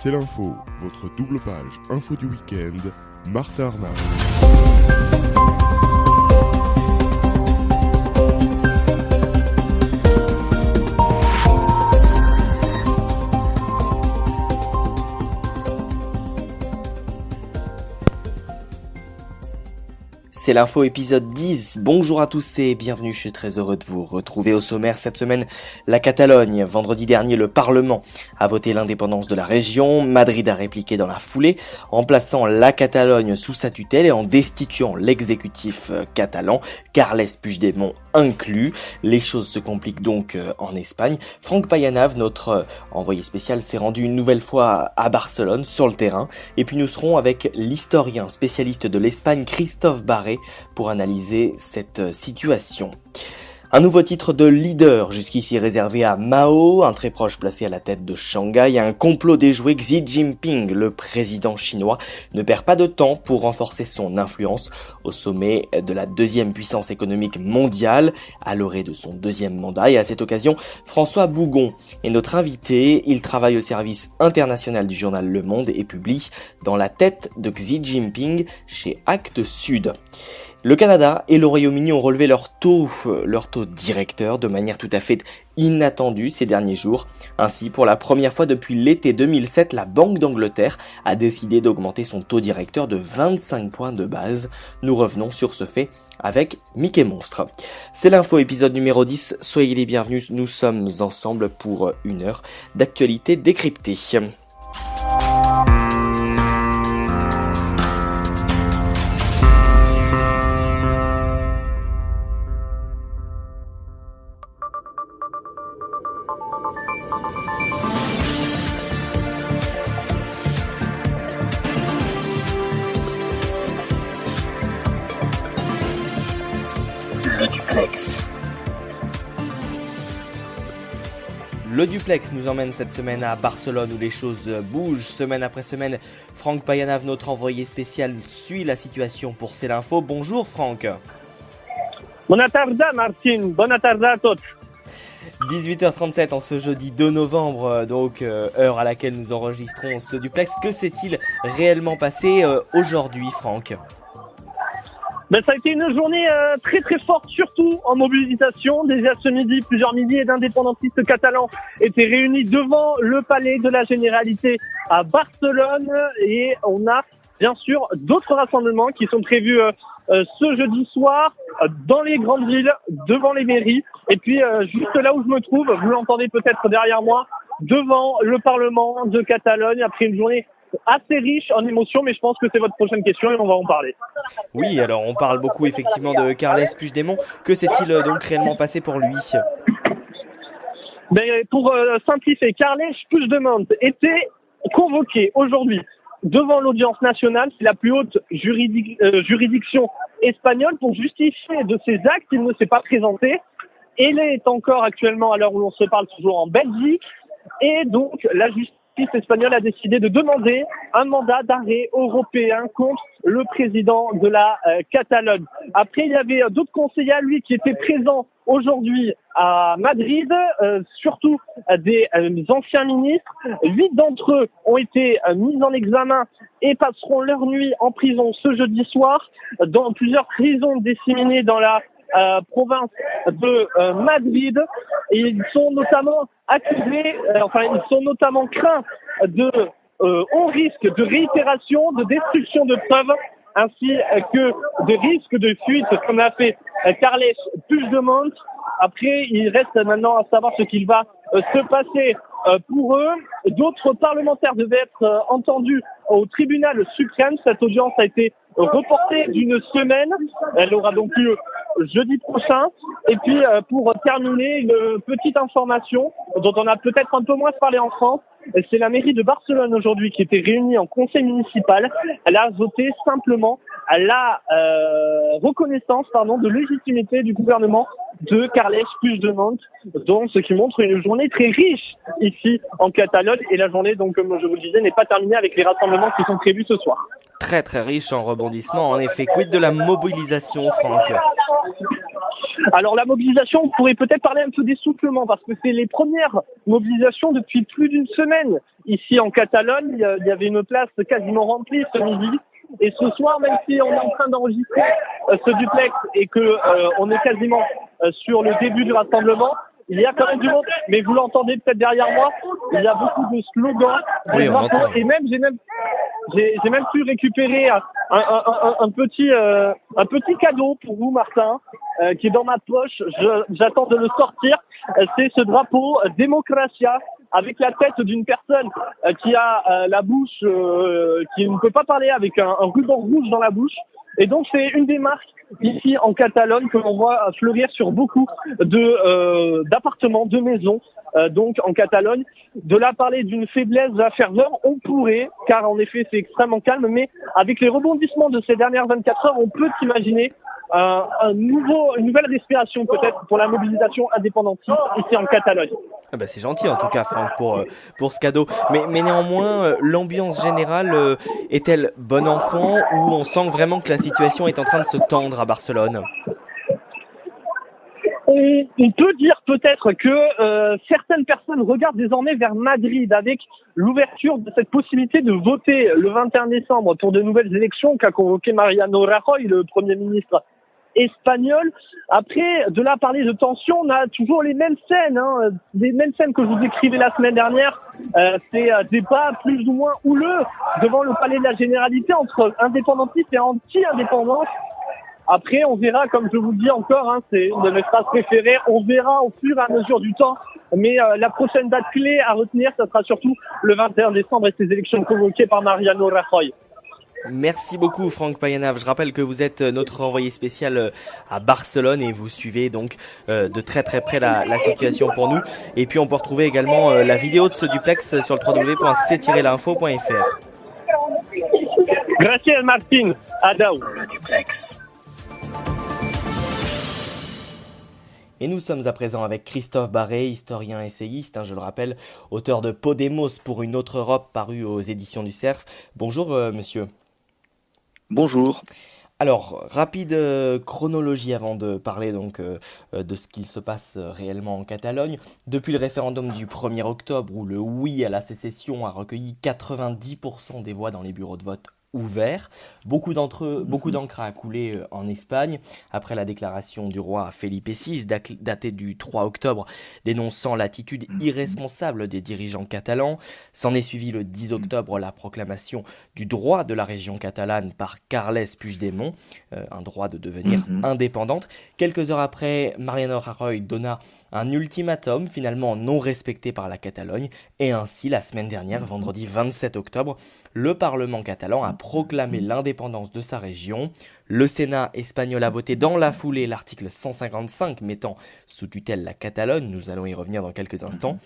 C'est l'info, votre double page info du week-end, Martin Arnaud. C'est l'info épisode 10, bonjour à tous et bienvenue, je suis très heureux de vous retrouver au sommaire cette semaine. La Catalogne, vendredi dernier le Parlement a voté l'indépendance de la région, Madrid a répliqué dans la foulée en plaçant la Catalogne sous sa tutelle et en destituant l'exécutif catalan, Carles Puigdemont inclus. Les choses se compliquent donc en Espagne. Franck Payanav, notre envoyé spécial, s'est rendu une nouvelle fois à Barcelone sur le terrain et puis nous serons avec l'historien spécialiste de l'Espagne Christophe Barré pour analyser cette situation. Un nouveau titre de leader, jusqu'ici réservé à Mao, un très proche placé à la tête de Shanghai, un complot déjoué. Xi Jinping, le président chinois, ne perd pas de temps pour renforcer son influence au sommet de la deuxième puissance économique mondiale, à l'orée de son deuxième mandat. Et à cette occasion, François Bougon est notre invité. Il travaille au service international du journal Le Monde et publie Dans la tête de Xi Jinping chez Actes Sud. Le Canada et le Royaume-Uni ont relevé leur taux directeur de manière tout à fait inattendue ces derniers jours. Ainsi, pour la première fois depuis l'été 2007, la Banque d'Angleterre a décidé d'augmenter son taux directeur de 25 points de base. Nous revenons sur ce fait avec Mickey Monstre. C'est l'info épisode numéro 10, soyez les bienvenus, nous sommes ensemble pour une heure d'actualité décryptée. Le duplex nous emmène cette semaine à Barcelone où les choses bougent semaine après semaine. Franck Payanav, notre envoyé spécial, suit la situation pour C'est l'info. Bonjour Franck. Buona tarda Martin, buona tarda a tutti. 18h37 en ce jeudi 2 novembre, donc heure à laquelle nous enregistrons ce duplex. Que s'est-il réellement passé aujourd'hui Franck ? Ça a été une journée très très forte, surtout en mobilisation. Déjà ce midi, plusieurs milliers d'indépendantistes catalans étaient réunis devant le palais de la Généralité à Barcelone. Et on a bien sûr d'autres rassemblements qui sont prévus ce jeudi soir dans les grandes villes, devant les mairies. Et puis juste là où je me trouve, vous l'entendez peut-être derrière moi, devant le Parlement de Catalogne, après une journée assez riche en émotions, mais je pense que c'est votre prochaine question et on va en parler. Oui, alors on parle beaucoup effectivement de Carles Puigdemont. Que s'est-il donc réellement passé pour lui ? Pour simplifier, Carles Puigdemont était convoqué aujourd'hui devant l'audience nationale, c'est la plus haute juridiction espagnole, pour justifier de ses actes. Il ne s'est pas présenté. Il est encore actuellement, à l'heure où l'on se parle, toujours en Belgique. Et donc, la justice espagnole a décidé de demander un mandat d'arrêt européen contre le président de la Catalogne. Après, il y avait d'autres conseillers à lui qui étaient présents aujourd'hui à Madrid, surtout des anciens ministres. 8 d'entre eux ont été mis en examen et passeront leur nuit en prison ce jeudi soir dans plusieurs prisons disséminées dans la province de Madrid. Et ils sont notamment accusés, ils sont notamment craints de haut risque de réitération, de destruction de preuves, ainsi que de risque de fuite, comme l'a fait Carles Puigdemont. Après, il reste maintenant à savoir ce qu'il va se passer pour eux. D'autres parlementaires devaient être entendus au tribunal suprême. Cette audience a été reportée d'une semaine. Elle aura donc lieu jeudi prochain. Et puis, pour terminer, une petite information dont on a peut-être un peu moins parlé en France. C'est la mairie de Barcelone aujourd'hui qui était réunie en conseil municipal. Elle a voté simplement à la reconnaissance de légitimité du gouvernement de Carles Puigdemont, donc ce qui montre une journée très riche ici en Catalogne. Et la journée, donc comme je vous le disais, n'est pas terminée avec les rassemblements qui sont prévus ce soir. Très très riche en rebondissements, en effet. Quid de la mobilisation, Franck ? Alors la mobilisation, on pourrait peut-être parler un peu d'essoufflement parce que c'est les premières mobilisations depuis plus d'une semaine. Ici en Catalogne, il y avait une place quasiment remplie ce midi. Et ce soir, même si on est en train d'enregistrer ce duplex et que on est quasiment sur le début du rassemblement, il y a quand même du monde. Mais vous l'entendez peut-être derrière moi, il y a beaucoup de slogans, Oui, de on drapeaux, l'entend. et même j'ai même pu récupérer un petit cadeau pour vous, Martin, qui est dans ma poche. J'attends de le sortir. C'est ce drapeau Democratia avec la tête d'une personne qui a la bouche, qui ne peut pas parler, avec un ruban rouge dans la bouche. Et donc c'est une des marques ici en Catalogne que l'on voit fleurir sur beaucoup d'appartements, de maisons, donc en Catalogne. De là parler d'une faiblesse de la ferveur, on pourrait, car en effet c'est extrêmement calme, mais avec les rebondissements de ces dernières 24 heures, on peut imaginer une nouvelle respiration peut-être pour la mobilisation indépendantiste ici en Catalogne. Ah bah c'est gentil en tout cas, Franck, pour ce cadeau. Mais néanmoins, l'ambiance générale est-elle bon enfant ou on sent vraiment que la situation est en train de se tendre à Barcelone? On peut dire peut-être que certaines personnes regardent désormais vers Madrid avec l'ouverture de cette possibilité de voter le 21 décembre pour de nouvelles élections qu'a convoqué Mariano Rajoy, le Premier ministre espagnol. Après, de là parler de tension, on a toujours les mêmes scènes, les mêmes scènes que je vous décrivais la semaine dernière. C'est des débats plus ou moins houleux devant le palais de la Généralité entre indépendantistes et anti-indépendants. Après, on verra, comme je vous le dis encore, c'est une de mes phrases préférées, on verra au fur et à mesure du temps. Mais la prochaine date clé à retenir, ça sera surtout le 21 décembre et ces élections convoquées par Mariano Rajoy. Merci beaucoup Franck Payanav. Je rappelle que vous êtes notre envoyé spécial à Barcelone et vous suivez donc de très très près la situation pour nous. Et puis on peut retrouver également la vidéo de ce duplex sur le www.c-l'info.fr. Gracias Martin, adao. Le duplex. Et nous sommes à présent avec Christophe Barré, historien essayiste, je le rappelle, auteur de Podemos pour une autre Europe paru aux éditions du Cerf. Bonjour monsieur. Bonjour. Alors, rapide chronologie avant de parler donc de ce qu'il se passe réellement en Catalogne. Depuis le référendum du 1er octobre où le oui à la sécession a recueilli 90% des voix dans les bureaux de vote ouverts, beaucoup d'encre a coulé en Espagne après la déclaration du roi Felipe VI datée du 3 octobre dénonçant l'attitude irresponsable des dirigeants catalans. S'en est suivi le 10 octobre la proclamation du droit de la région catalane par Carles Puigdemont, un droit de devenir indépendante. Quelques heures après, Mariano Rajoy donna un ultimatum finalement non respecté par la Catalogne et ainsi la semaine dernière, vendredi 27 octobre, le Parlement catalan a proclamé l'indépendance de sa région. Le Sénat espagnol a voté dans la foulée l'article 155 mettant sous tutelle la Catalogne. Nous allons y revenir dans quelques instants.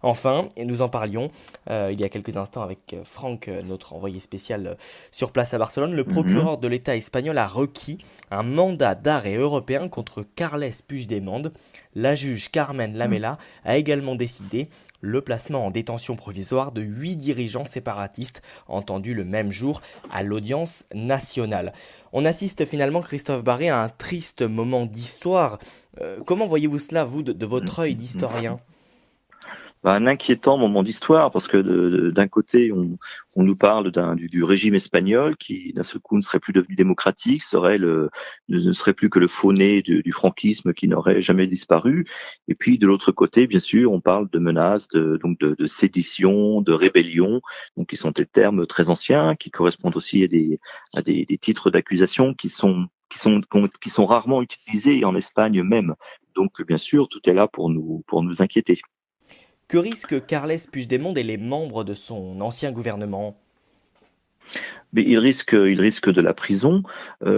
Enfin, et nous en parlions il y a quelques instants avec Franck, notre envoyé spécial sur place à Barcelone, le procureur de l'État espagnol a requis un mandat d'arrêt européen contre Carles Puigdemont. La juge Carmen Lamela a également décidé le placement en détention provisoire de 8 dirigeants séparatistes entendus le même jour à l'audience nationale. On assiste finalement, Christophe Barré, à un triste moment d'histoire. Comment voyez-vous cela, vous, de votre œil d'historien ? Un inquiétant moment d'histoire parce que d'un côté on nous parle du régime espagnol qui d'un seul coup ne serait plus devenu démocratique, ne serait plus que le faux-né du franquisme qui n'aurait jamais disparu, et puis de l'autre côté bien sûr on parle de menaces de sédition, de rébellion, donc qui sont des termes très anciens qui correspondent aussi à des titres d'accusation qui sont rarement utilisés en Espagne même. Donc bien sûr tout est là pour nous inquiéter. Que risquent Carles Puigdemont et les membres de son ancien gouvernement ? Mais il risque de la prison. Mais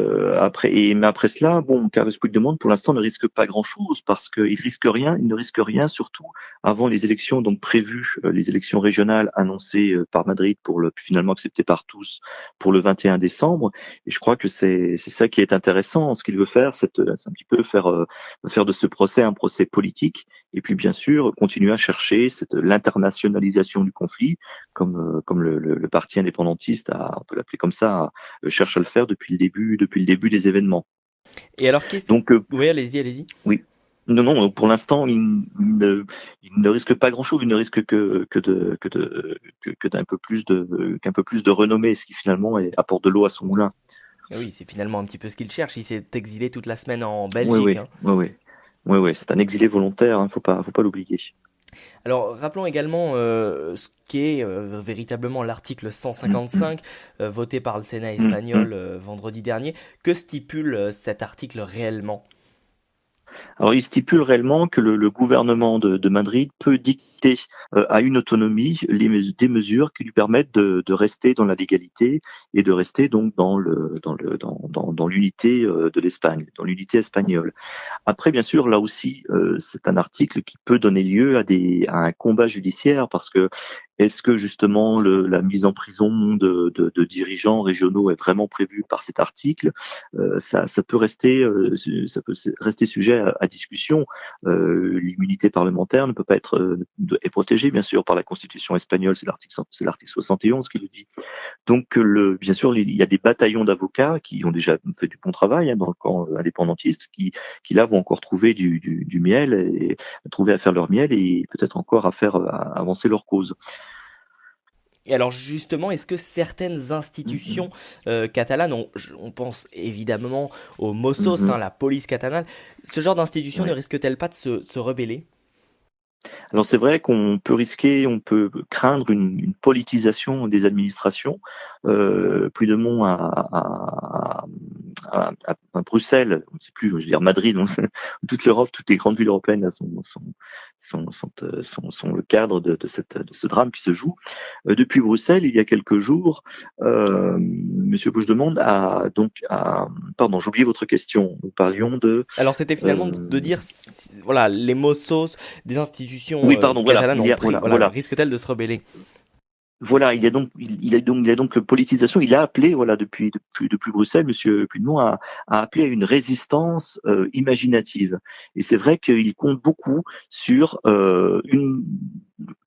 après cela, Carles Puigdemont pour l'instant ne risque pas grand-chose parce qu'il ne risque rien surtout avant les élections donc prévues, les élections régionales annoncées par Madrid finalement acceptées par tous pour le 21 décembre. Et je crois que c'est ça qui est intéressant. Ce qu'il veut faire, c'est un petit peu faire de ce procès un procès politique. Et puis bien sûr continuer à chercher l'internationalisation du conflit, comme le parti indépendantiste on peut l'appeler comme ça, cherche à le faire depuis le début des événements. Et alors, qu'est-ce... Donc, Oui, allez-y, allez-y. oui. Non, non, pour l'instant, il ne risque pas grand-chose. Il ne risque que qu'un peu plus de renommée, ce qui finalement apporte de l'eau à son moulin. Ah oui, c'est finalement un petit peu ce qu'il cherche. Il s'est exilé toute la semaine en Oui, Belgique, oui, hein. oui, oui. Oui, oui, c'est un exilé volontaire, hein, faut pas l'oublier. Alors, rappelons également ce qu'est véritablement l'article Mm, mm, 155 voté par le Sénat mm, mm. espagnol vendredi dernier. Que stipule cet article réellement? Alors, il stipule réellement que le gouvernement de Madrid peut dicter à une autonomie des mesures qui lui permettent de rester dans la légalité et de rester donc dans l'unité de l'Espagne, dans l'unité espagnole. Après, bien sûr, là aussi, c'est un article qui peut donner lieu à un combat judiciaire parce que est-ce que justement la mise en prison de dirigeants régionaux est vraiment prévue par cet article? Ça peut rester sujet à discussion. L'immunité parlementaire ne peut pas être est protégée bien sûr par la Constitution espagnole, c'est l'article 71 qui le dit. Donc, bien sûr, il y a des bataillons d'avocats qui ont déjà fait du bon travail dans le camp indépendantiste, qui là vont encore trouver du miel et trouver à faire leur miel et peut-être encore à faire avancer leur cause. Et alors justement, est-ce que certaines institutions Mhm. catalanes, on pense évidemment aux Mossos, Mhm. hein, la police catalane, ce genre d'institutions ne Ouais. risque-t-elle pas de se rebeller? Alors c'est vrai on peut craindre une politisation des administrations. Puigdemont à Bruxelles, on ne sait plus, je veux dire Madrid, toute l'Europe, toutes les grandes villes européennes là, sont le cadre de ce drame qui se joue. Depuis Bruxelles, il y a quelques jours, Monsieur Puigdemont pardon, j'ai oublié votre question. Nous parlions de Alors c'était finalement de euh, dire, voilà, les Mossos des institutions oui, pardon, voilà, catalanes il ont y a, pris, voilà, voilà, voilà. risque-t-elle de se rebeller? Voilà, il a donc politisation. Il a appelé, voilà, depuis Bruxelles, Monsieur Puigdemont a appelé à une résistance imaginative. Et c'est vrai qu'il compte beaucoup sur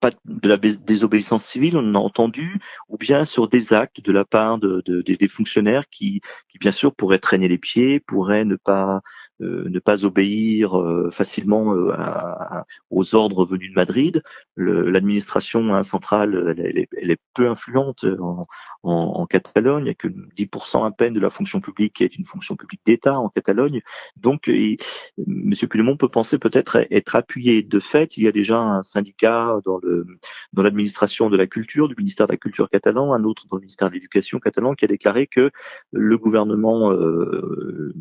pas de la désobéissance civile, on en a entendu, ou bien sur des actes de la part des fonctionnaires qui bien sûr pourraient traîner les pieds, pourraient ne pas obéir facilement aux ordres venus de Madrid. L'administration centrale, elle est peu influente en Catalogne. Il n'y a que 10% à peine de la fonction publique qui est une fonction publique d'État en Catalogne. Donc, M. Puigdemont peut penser peut-être être appuyé. De fait, il y a déjà un syndicat dans l'administration de la culture, du ministère de la Culture catalan, un autre dans le ministère de l'Éducation catalan, qui a déclaré que le gouvernement de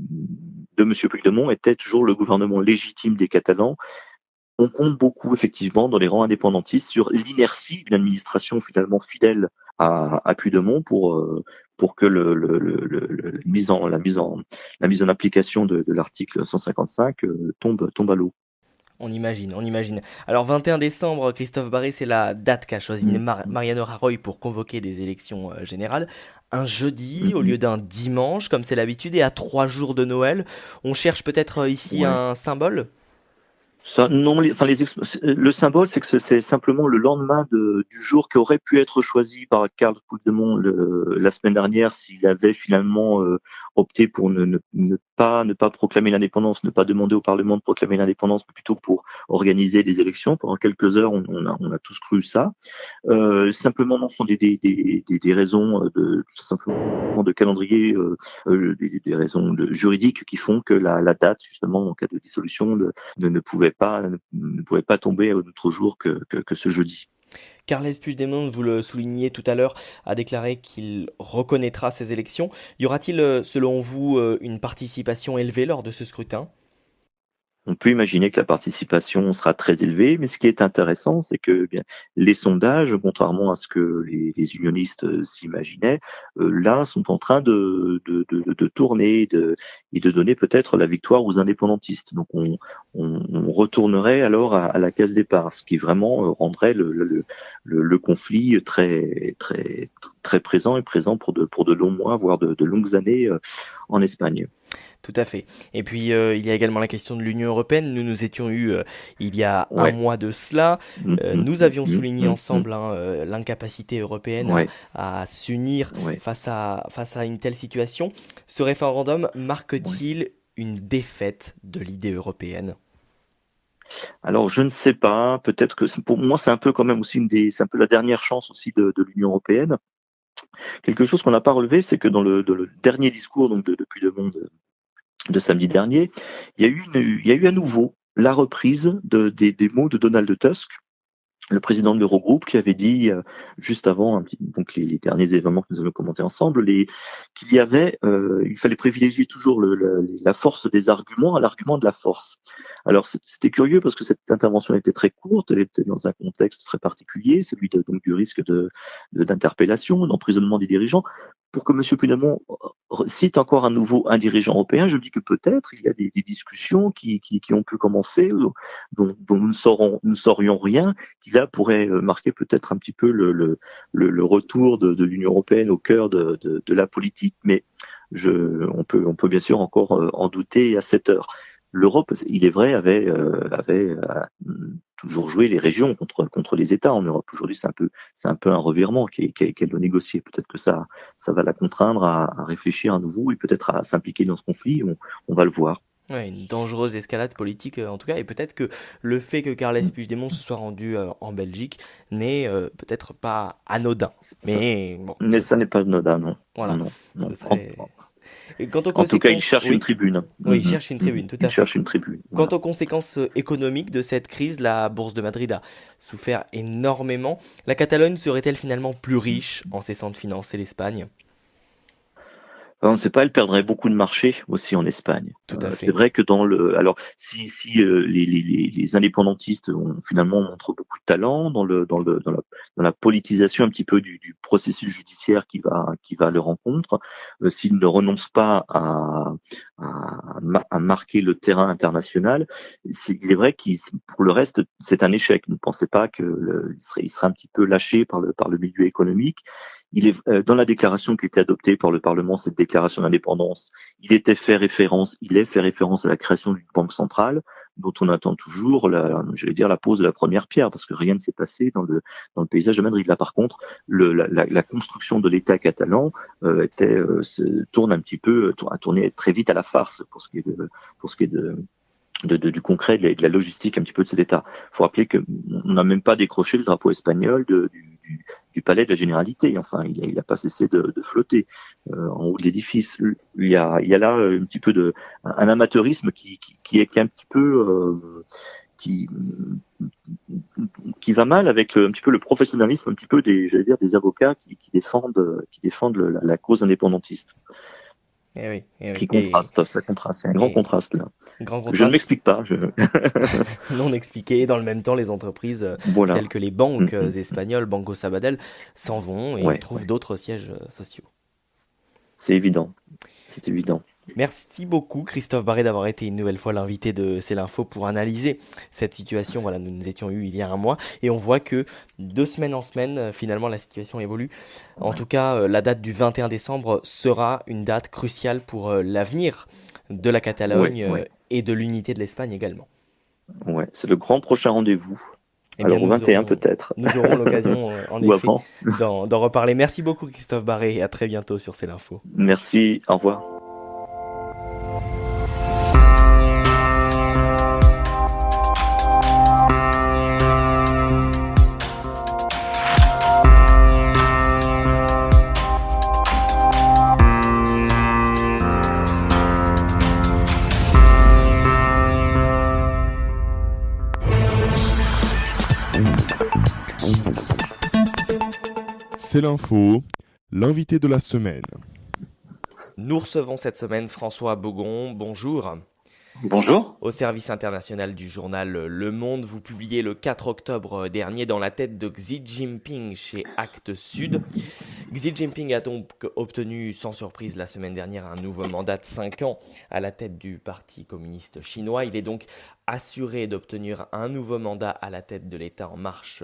M. Puigdemont était toujours le gouvernement légitime des Catalans. On compte beaucoup, effectivement, dans les rangs indépendantistes sur l'inertie d'une administration finalement fidèle à Puigdemont pour que la mise en application de l'article 155 tombe à l'eau. On imagine, on imagine. Alors 21 décembre, Christophe Barré, c'est la date qu'a choisi Mm, Mariano Rajoy pour convoquer des élections générales. Un jeudi au mm, lieu d'un dimanche, comme c'est l'habitude, et à 3 jours de Noël. On cherche peut-être ici ouais. un symbole? Ça, non, le symbole, c'est que c'est simplement le lendemain du jour qui aurait pu être choisi par Carles Puigdemont la semaine dernière s'il avait finalement opté pour ne pas proclamer l'indépendance, ne pas demander au Parlement de proclamer l'indépendance, mais plutôt pour organiser des élections. Pendant quelques heures, on a tous cru ça. Simplement, non, ce sont des raisons tout simplement de calendrier, des raisons juridiques qui font que la date, justement, en cas de dissolution, ne pouvait pas tomber à un autre jour que ce jeudi. Carles Puigdemont, vous le souligniez tout à l'heure, a déclaré qu'il reconnaîtra ces élections. Y aura-t-il, selon vous, une participation élevée lors de ce scrutin? On peut imaginer que la participation sera très élevée, mais ce qui est intéressant, c'est que bien, les sondages, contrairement à ce que les unionistes s'imaginaient, là sont en train de tourner et de donner peut-être la victoire aux indépendantistes. Donc on retournerait alors à la case départ, ce qui vraiment rendrait le conflit très présent et présent pour de longs mois, voire de longues années en Espagne. Tout à fait. Et puis, il y a également la question de l'Union européenne. Nous étions eu, il y a un Ouais. mois de cela. Mm, mm, Nous mm, avions mm, souligné mm, mm. ensemble hein, l'incapacité européenne Ouais, à s'unir ouais, face à une telle situation. Ce référendum ouais. marque-t-il une défaite de l'idée européenne? Alors, je ne sais pas. Peut-être que pour moi, c'est un peu quand même aussi c'est un peu la dernière chance aussi de l'Union européenne. Quelque chose qu'on n'a pas relevé, c'est que dans le dernier discours donc depuis le monde de samedi dernier, il y a eu à nouveau la reprise des mots de Donald Tusk, le président de l'Eurogroupe, qui avait dit juste avant donc les derniers événements que nous avons commentés ensemble, qu'il y avait, il fallait privilégier toujours la force des arguments à l'argument de la force. Alors c'était curieux parce que cette intervention était très courte, elle était dans un contexte très particulier, celui donc du risque d'interpellation, d'emprisonnement des dirigeants. Pour que M. Puigdemont cite encore à nouveau un dirigeant européen, je me dis que peut-être il y a des discussions qui ont pu commencer, dont nous ne saurions rien, qui là pourrait marquer peut-être un petit peu le retour de l'Union européenne au cœur de la politique, mais on peut bien sûr encore en douter à cette heure. L'Europe, il est vrai, avait toujours joué les régions contre les États en Europe. Aujourd'hui, c'est un peu un revirement qu'elle doit négocier. Peut-être que ça va la contraindre à réfléchir à nouveau et peut-être à s'impliquer dans ce conflit. On va le voir. Ouais, une dangereuse escalade politique en tout cas, et peut-être que le fait que Carles Puigdemont se soit rendu en Belgique n'est peut-être pas anodin. Mais bon, mais ça n'est pas anodin, non. Voilà, Non. ce serait... Et quant aux en tout cas, il conséquences- cherche oui. une tribune. Oui, il cherche une tribune, tout à Il fait. cherche une tribune. Quant aux conséquences économiques de cette crise, la bourse de Madrid a souffert énormément. La Catalogne serait-elle finalement plus riche en cessant de financer l'Espagne? On ne sait pas, elle perdrait beaucoup de marchés aussi en Espagne. Tout à fait. C'est vrai que alors si les indépendantistes finalement montrent beaucoup de talent dans la politisation un petit peu du processus judiciaire qui va à leur rencontre, s'ils ne renoncent pas à marquer le terrain international, il est vrai pour le reste c'est un échec. Ne pensez pas il serait un petit peu lâché par le milieu économique. Il est dans la déclaration qui était adoptée par le Parlement, cette déclaration d'indépendance, il est fait référence à la création d'une banque centrale, dont on attend toujours la pose de la première pierre, parce que rien ne s'est passé dans le paysage de Madrid. Là, par contre, la construction de l'État catalan a tourné très vite à la farce pour ce qui est du concret et de la logistique un petit peu de cet État. Il faut rappeler qu'on n'a même pas décroché le drapeau espagnol du palais de la Généralité. Enfin, il n'a pas cessé de flotter en haut de l'édifice. Il y a là un petit peu un amateurisme qui est un petit peu qui va mal avec un petit peu le professionnalisme un petit peu des avocats qui défendent la cause indépendantiste. Ça contraste, c'est un grand contraste là. Je ne m'explique pas. Non expliqué. Et dans le même temps, les entreprises telles que les banques espagnoles, Banco Sabadell, s'en vont et trouvent d'autres sièges sociaux. C'est évident. C'est évident. Merci beaucoup Christophe Barré d'avoir été une nouvelle fois l'invité de C'est l'Info pour analyser cette situation. Voilà, nous nous étions eus il y a un mois et on voit que de semaine en semaine, finalement, la situation évolue. En tout cas, la date du 21 décembre sera une date cruciale pour l'avenir de la Catalogne et de l'unité de l'Espagne également. Ouais, c'est le grand prochain rendez-vous. Alors au 21 peut-être. Nous aurons l'occasion en effet d'en reparler. Merci beaucoup Christophe Barré et à très bientôt sur C'est l'Info. Merci, au revoir. C'est l'info, l'invité de la semaine. Nous recevons cette semaine François Baugon. Bonjour. Bonjour. Au service international du journal Le Monde, vous publiez le 4 octobre dernier Dans la tête de Xi Jinping chez Actes Sud. Xi Jinping a donc obtenu sans surprise la semaine dernière un nouveau mandat de 5 ans à la tête du Parti communiste chinois. Il est donc assuré d'obtenir un nouveau mandat à la tête de l'État en mars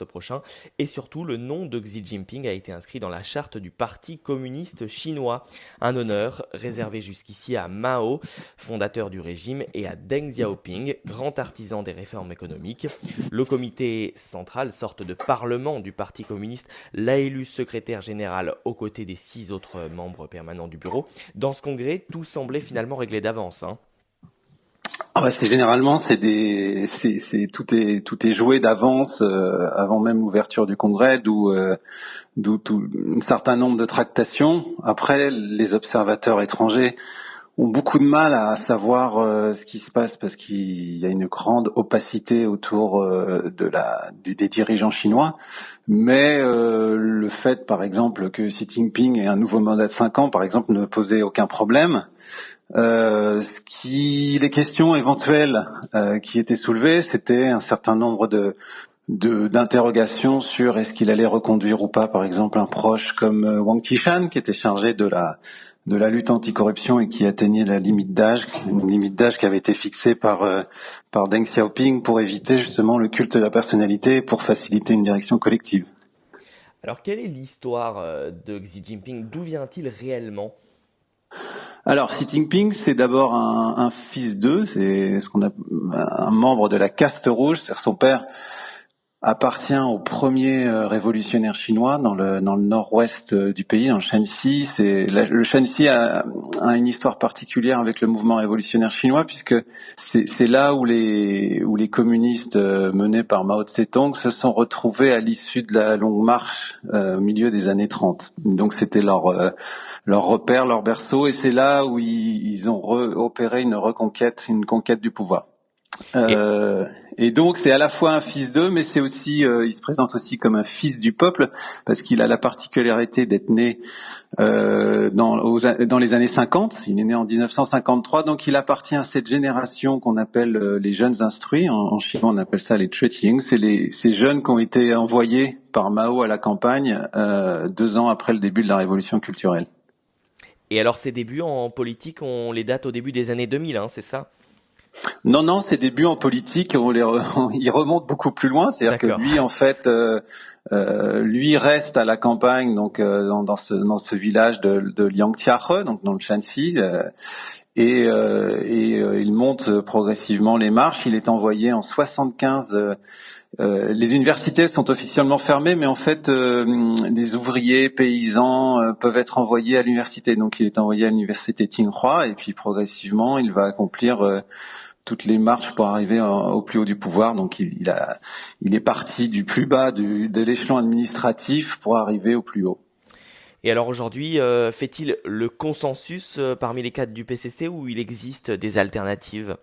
prochain. Et surtout, le nom de Xi Jinping a été inscrit dans la charte du Parti communiste chinois. Un honneur réservé jusqu'ici à Mao, fondateur du régime, et à Deng Xiaoping, grand artisan des réformes économiques. Le comité central, sorte de parlement du Parti communiste, l'a élu secrétaire général aux côtés des 6 autres membres permanents du bureau. Dans ce congrès, tout semblait finalement réglé d'avance, hein. Ah bah c'est généralement tout est joué d'avance avant même l'ouverture du congrès, d'où tout un certain nombre de tractations. Après, les observateurs étrangers ont beaucoup de mal à savoir ce qui se passe parce qu'il y a une grande opacité autour des dirigeants chinois. Mais le fait, par exemple, que Xi Jinping ait un nouveau mandat de 5 ans, par exemple, ne posait aucun problème. Les questions éventuelles qui étaient soulevées, c'était un certain nombre d'interrogations sur est-ce qu'il allait reconduire ou pas, par exemple, un proche comme Wang Qishan, qui était chargé de la lutte anticorruption et qui atteignait la limite d'âge, une limite d'âge qui avait été fixée par Deng Xiaoping pour éviter justement le culte de la personnalité et pour faciliter une direction collective. Alors, quelle est l'histoire de Xi Jinping? D'où vient-il réellement? Alors, Xi Jinping, c'est d'abord un fils d'eux, c'est ce qu'on a un membre de la caste rouge, c'est-à-dire son père appartient au premier révolutionnaire chinois dans le nord-ouest du pays, dans le Shanxi. Le Shanxi a une histoire particulière avec le mouvement révolutionnaire chinois puisque c'est là où les communistes menés par Mao Tse-tung se sont retrouvés à l'issue de la longue marche au milieu des années 30. Donc c'était leur repère, leur berceau, et c'est là où ils ont opéré une conquête du pouvoir. Et donc c'est à la fois un fils d'eux, mais c'est aussi, il se présente aussi comme un fils du peuple parce qu'il a la particularité d'être né dans les années 50. Il est né en 1953, donc il appartient à cette génération qu'on appelle les jeunes instruits. En chinois, on appelle ça les Chueqing. C'est ces jeunes qui ont été envoyés par Mao à la campagne 2 ans après le début de la révolution culturelle. Et alors, ses débuts en politique, on les date au début des années 2000, hein, c'est ça? Non, ses débuts en politique, il remonte beaucoup plus loin. C'est-à-dire que lui, en fait, lui reste à la campagne, donc dans ce village de Liangtiahe, donc dans le Shanxi, et il monte progressivement les marches. Il est envoyé en 75. Les universités sont officiellement fermées, mais en fait, des ouvriers, paysans peuvent être envoyés à l'université. Donc, il est envoyé à l'université Tsinghua, et puis progressivement, il va accomplir toutes les marches pour arriver au plus haut du pouvoir. Donc, il est parti du plus bas de l'échelon administratif pour arriver au plus haut. Et alors aujourd'hui, fait-il le consensus parmi les cadres du PCC ou il existe des alternatives?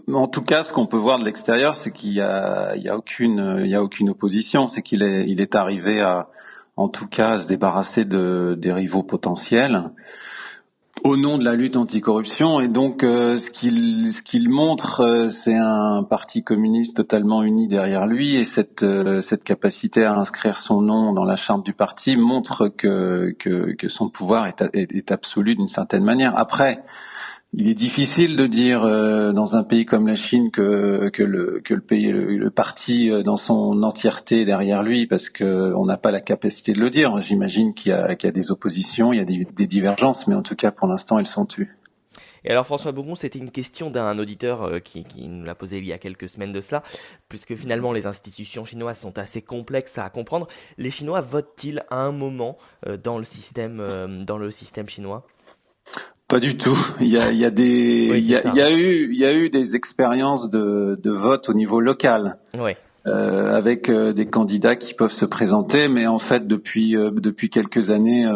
En tout cas, ce qu'on peut voir de l'extérieur, c'est qu'il y a aucune opposition. C'est qu'il est arrivé en tout cas, à se débarrasser des rivaux potentiels au nom de la lutte anticorruption. Et donc, ce qu'il montre, c'est un parti communiste totalement uni derrière lui. Et cette capacité à inscrire son nom dans la charte du parti montre que son pouvoir est absolu d'une certaine manière. Après, il est difficile de dire dans un pays comme la Chine que le parti dans son entièreté est derrière lui, parce que on n'a pas la capacité de le dire. J'imagine qu'il y a des oppositions, il y a des divergences, mais en tout cas pour l'instant elles sont tues. Et alors François Bougon, c'était une question d'un auditeur qui nous l'a posée il y a quelques semaines de cela, puisque finalement les institutions chinoises sont assez complexes à comprendre. Les Chinois votent-ils à un moment dans le système chinois? Pas du tout. Il y a eu des expériences de vote au niveau local. Ouais. Avec des candidats qui peuvent se présenter, mais en fait depuis quelques années,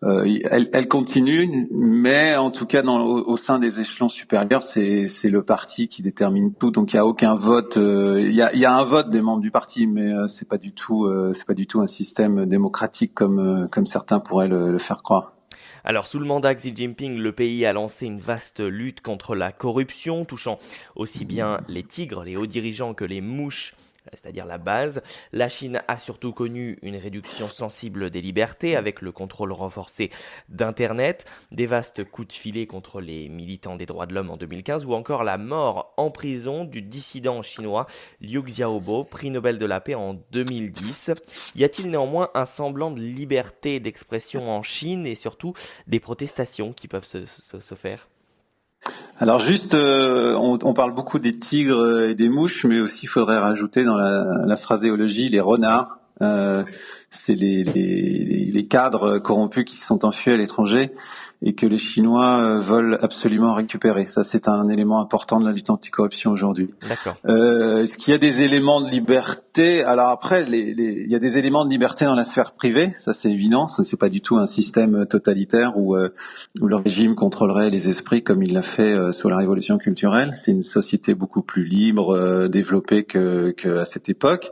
elle continue. Mais en tout cas, au sein des échelons supérieurs, c'est le parti qui détermine tout. Donc il y a aucun vote. Il y a un vote des membres du parti, mais c'est pas du tout un système démocratique comme certains pourraient le faire croire. Alors, sous le mandat Xi Jinping, le pays a lancé une vaste lutte contre la corruption, touchant aussi bien les tigres, les hauts dirigeants, que les mouches, c'est-à-dire la base. La Chine a surtout connu une réduction sensible des libertés avec le contrôle renforcé d'Internet, des vastes coups de filet contre les militants des droits de l'homme en 2015 ou encore la mort en prison du dissident chinois Liu Xiaobo, prix Nobel de la paix en 2010. Y a-t-il néanmoins un semblant de liberté d'expression en Chine et surtout des protestations qui peuvent se faire ? Alors juste, on parle beaucoup des tigres et des mouches, mais aussi il faudrait rajouter dans la phraséologie les renards. C'est les cadres corrompus qui se sont enfuis à l'étranger et que les Chinois veulent absolument récupérer. Ça, c'est un élément important de la lutte anticorruption aujourd'hui. D'accord. Est-ce qu'il y a des éléments de liberté? Alors après, il y a des éléments de liberté dans la sphère privée, ça c'est évident. Ça, c'est pas du tout un système totalitaire où le régime contrôlerait les esprits comme il l'a fait sous la révolution culturelle. C'est une société beaucoup plus libre, développée que à cette époque.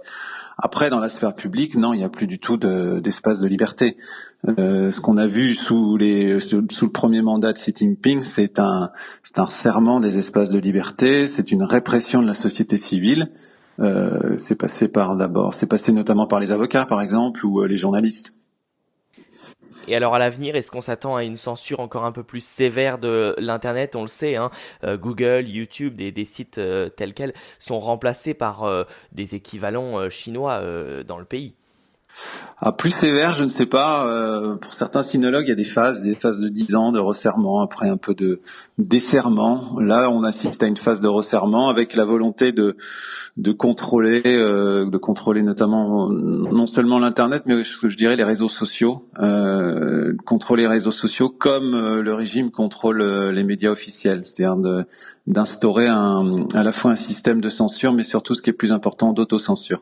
Après, dans la sphère publique, non, il n'y a plus du tout d'espace de liberté. Ce qu'on a vu sous le premier mandat de Xi Jinping, c'est un resserrement des espaces de liberté, c'est une répression de la société civile. C'est passé notamment par les avocats, par exemple, ou les journalistes. Et alors à l'avenir, est-ce qu'on s'attend à une censure encore un peu plus sévère de l'Internet? On le sait, hein, Google, YouTube, des sites tels quels sont remplacés par des équivalents chinois dans le pays. Ah, plus sévère, je ne sais pas. Pour certains sinologues, il y a des phases de 10 ans de resserrement, après un peu de desserrement. Là, on assiste à une phase de resserrement avec la volonté de contrôler notamment non seulement l'internet, mais je dirais les réseaux sociaux, contrôler les réseaux sociaux comme le régime contrôle les médias officiels, c'est-à-dire d'instaurer à la fois un système de censure, mais surtout ce qui est plus important, d'autocensure.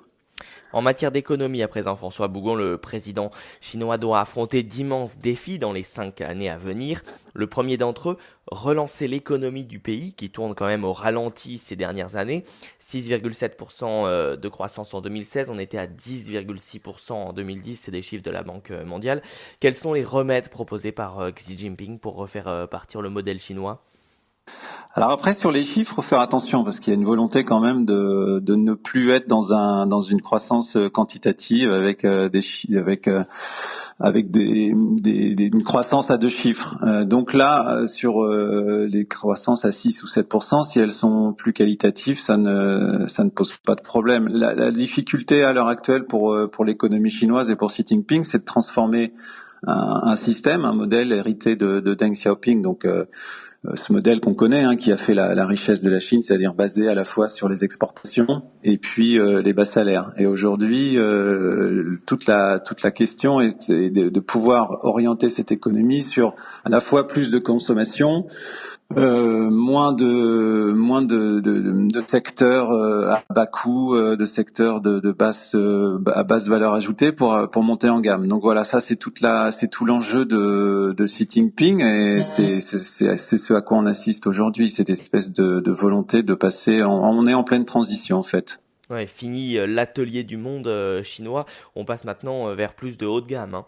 En matière d'économie, à présent, François Bougon, le président chinois, doit affronter d'immenses défis dans les 5 années à venir. Le premier d'entre eux, relancer l'économie du pays, qui tourne quand même au ralenti ces dernières années. 6,7% de croissance en 2016, on était à 10,6% en 2010, c'est des chiffres de la Banque mondiale. Quels sont les remèdes proposés par Xi Jinping pour refaire partir le modèle chinois ? Alors après, sur les chiffres, faut faire attention parce qu'il y a une volonté quand même de ne plus être dans une croissance quantitative avec une croissance à 2 chiffres. Donc là, sur les croissances à 6 ou 7%, si elles sont plus qualitatives, ça ne pose pas de problème. La difficulté à l'heure actuelle pour l'économie chinoise et pour Xi Jinping, c'est de transformer un système, un modèle hérité de Deng Xiaoping, donc ce modèle qu'on connaît, qui a fait la richesse de la Chine, c'est-à-dire basé à la fois sur les exportations et puis les bas salaires. Et aujourd'hui, toute la question est de pouvoir orienter cette économie sur à la fois plus de consommation, moins de secteurs à bas coût, de secteurs à basse valeur ajoutée pour monter en gamme. Donc voilà, ça c'est tout l'enjeu de Xi Jinping et c'est ce à quoi on assiste aujourd'hui, cette espèce de volonté de passer on est en pleine transition en fait. Ouais, fini l'atelier du monde chinois, on passe maintenant vers plus de haut de gamme, hein.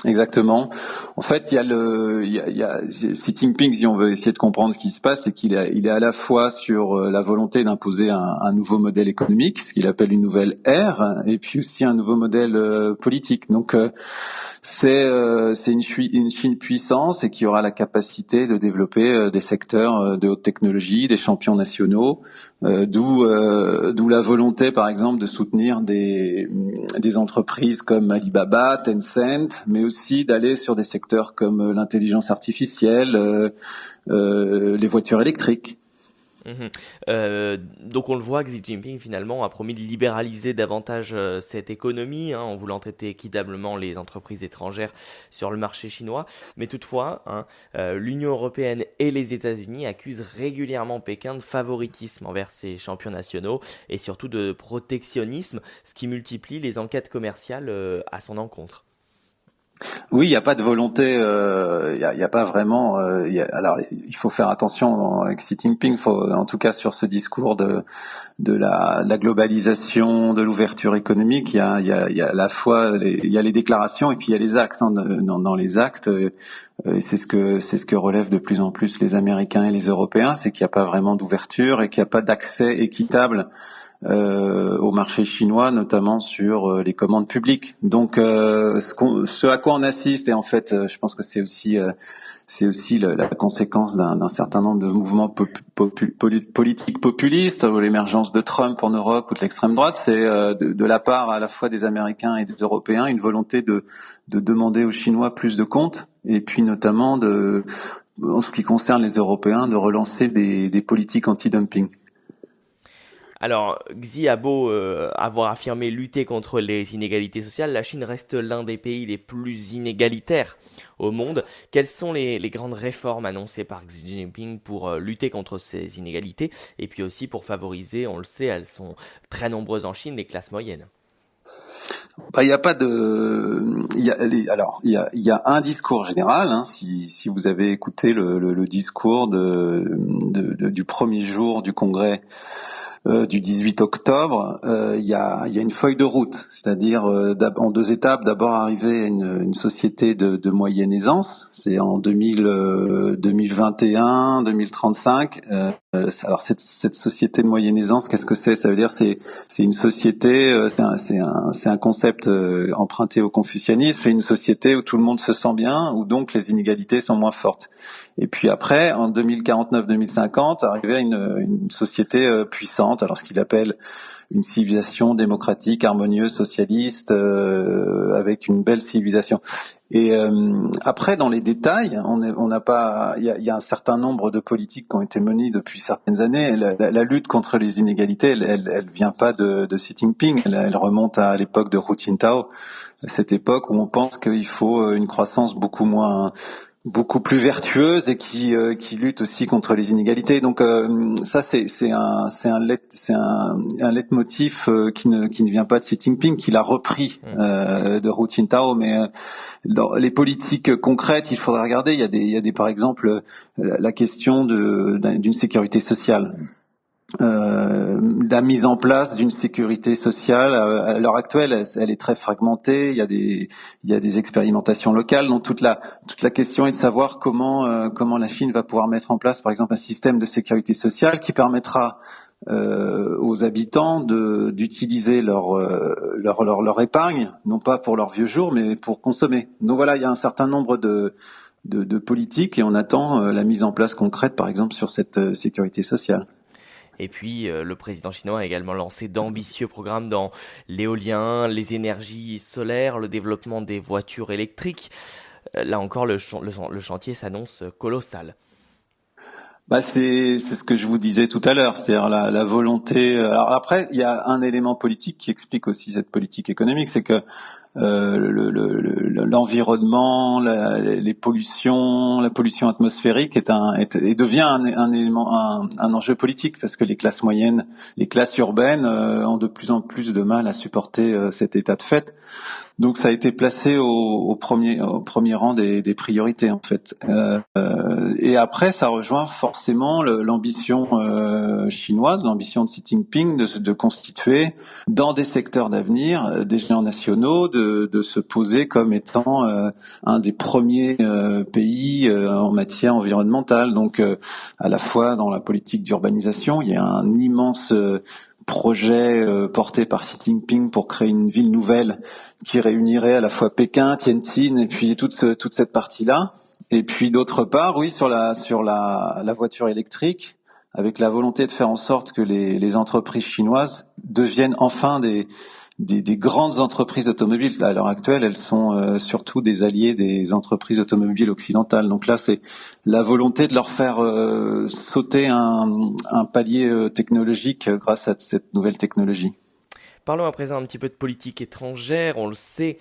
Exactement. En fait, il y a Xi Jinping, si on veut essayer de comprendre ce qui se passe, c'est qu'il est à la fois sur la volonté d'imposer un nouveau modèle économique, ce qu'il appelle une nouvelle ère, et puis aussi un nouveau modèle politique. Donc c'est une Chine puissance et qui aura la capacité de développer des secteurs de haute technologie, des champions nationaux, d'où la volonté, par exemple, de soutenir des entreprises comme Alibaba, Tencent, mais aussi d'aller sur des secteurs comme l'intelligence artificielle, les voitures électriques. Donc on le voit, Xi Jinping finalement a promis de libéraliser davantage cette économie, en voulant traiter équitablement les entreprises étrangères sur le marché chinois. Mais toutefois, l'Union européenne et les États-Unis accusent régulièrement Pékin de favoritisme envers ses champions nationaux et surtout de protectionnisme, ce qui multiplie les enquêtes commerciales à son encontre. Oui, il n'y a pas de volonté, il y a pas vraiment. Alors, il faut faire attention avec Xi Jinping, en tout cas sur ce discours de la globalisation, de l'ouverture économique. Il y a à la fois il y a les déclarations et puis il y a les actes. Dans les actes, et c'est ce que relèvent de plus en plus les Américains et les Européens, c'est qu'il n'y a pas vraiment d'ouverture et qu'il n'y a pas d'accès équitable au marché chinois, notamment sur les commandes publiques. Donc, ce à quoi on assiste, et en fait, je pense que c'est aussi la conséquence d'un certain nombre de mouvements politiques populistes, ou l'émergence de Trump en Europe ou de l'extrême droite, c'est de la part à la fois des Américains et des Européens une volonté de demander aux Chinois plus de comptes, et puis notamment en ce qui concerne les Européens, de relancer des politiques anti-dumping. Alors, Xi a beau avoir affirmé lutter contre les inégalités sociales, la Chine reste l'un des pays les plus inégalitaires au monde. Quelles sont les grandes réformes annoncées par Xi Jinping pour lutter contre ces inégalités et puis aussi pour favoriser, on le sait, elles sont très nombreuses en Chine, les classes moyennes? Bah, il y a pas de, il y a un discours général. Hein, si vous avez écouté le discours du premier jour du congrès du 18 octobre, il y a une feuille de route, c'est-à-dire en deux étapes. D'abord arriver à une société de moyenne aisance, c'est en 2021, 2035. Alors cette société de moyenne aisance, qu'est-ce que c'est? Ça veut dire c'est une société, c'est un concept emprunté au confucianisme, c'est une société où tout le monde se sent bien, où donc les inégalités sont moins fortes. Et puis après, en 2049-2050, arriver à une société puissante, alors ce qu'il appelle une civilisation démocratique, harmonieuse, socialiste, avec une belle civilisation. Et après, dans les détails, on n'a pas, il y a un certain nombre de politiques qui ont été menées depuis certaines années. La lutte contre les inégalités, elle vient pas de Xi Jinping, elle remonte à l'époque de Hu Jintao, cette époque où on pense qu'il faut une croissance beaucoup plus vertueuse et qui lutte aussi contre les inégalités. Donc ça c'est un leitmotiv qui ne vient pas de Xi Jinping, qu'il a repris de Hu Jintao, mais dans les politiques concrètes, il faudra regarder. Il y a des par exemple la question d'une sécurité sociale. La mise en place d'une sécurité sociale à l'heure actuelle, elle est très fragmentée. Il y a des expérimentations locales. Donc toute la question est de savoir comment la Chine va pouvoir mettre en place, par exemple, un système de sécurité sociale qui permettra aux habitants d'utiliser leur épargne, non pas pour leurs vieux jours, mais pour consommer. Donc voilà, il y a un certain nombre de politiques et on attend la mise en place concrète, par exemple, sur cette sécurité sociale. Et puis, le président chinois a également lancé d'ambitieux programmes dans l'éolien, les énergies solaires, le développement des voitures électriques. Là encore, le chantier s'annonce colossal. Bah c'est ce que je vous disais tout à l'heure, c'est-à-dire la volonté. Alors après, il y a un élément politique qui explique aussi cette politique économique, c'est que l'environnement, les pollutions, la pollution atmosphérique devient un élément, un enjeu politique, parce que les classes moyennes, les classes urbaines ont de plus en plus de mal à supporter cet état de fait. Donc ça a été placé au premier rang des priorités en fait. Et après, ça rejoint forcément l'ambition chinoise, l'ambition de Xi Jinping de constituer dans des secteurs d'avenir des géants nationaux, de se poser comme étant un des premiers pays en matière environnementale. Donc à la fois dans la politique d'urbanisation, il y a un immense projet porté par Xi Jinping pour créer une ville nouvelle qui réunirait à la fois Pékin, Tianjin et puis toute cette partie-là. Et puis d'autre part, oui, sur la voiture électrique, avec la volonté de faire en sorte que les entreprises chinoises deviennent enfin des grandes entreprises automobiles. À l'heure actuelle, elles sont surtout des alliés des entreprises automobiles occidentales. Donc là, c'est la volonté de leur faire sauter un palier technologique grâce à cette nouvelle technologie. Parlons à présent un petit peu de politique étrangère. On le sait,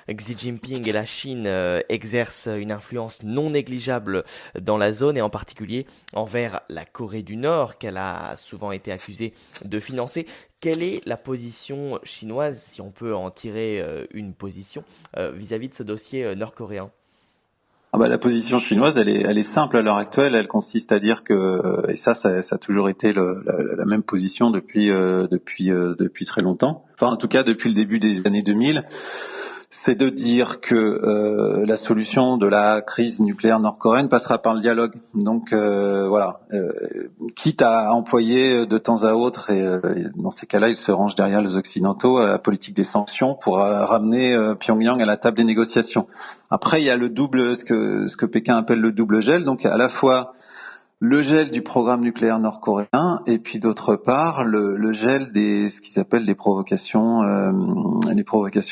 Xi Jinping et la Chine exercent une influence non négligeable dans la zone et en particulier envers la Corée du Nord qu'elle a souvent été accusée de financer. Quelle est la position chinoise, si on peut en tirer une position, vis-à-vis de ce dossier nord-coréen? Ah bah, la position chinoise, elle est simple à l'heure actuelle. Elle consiste à dire que, et ça a toujours été la même position depuis très longtemps. Enfin, en tout cas, depuis le début des années 2000. C'est de dire que la solution de la crise nucléaire nord-coréenne passera par le dialogue. Donc voilà, quitte à employer de temps à autre, et dans ces cas-là, ils se rangent derrière les Occidentaux, à la politique des sanctions pour ramener Pyongyang à la table des négociations. Après, il y a le double, ce que Pékin appelle le double gel, donc à la fois le gel du programme nucléaire nord-coréen et puis d'autre part le gel des ce qu'ils appellent les provocations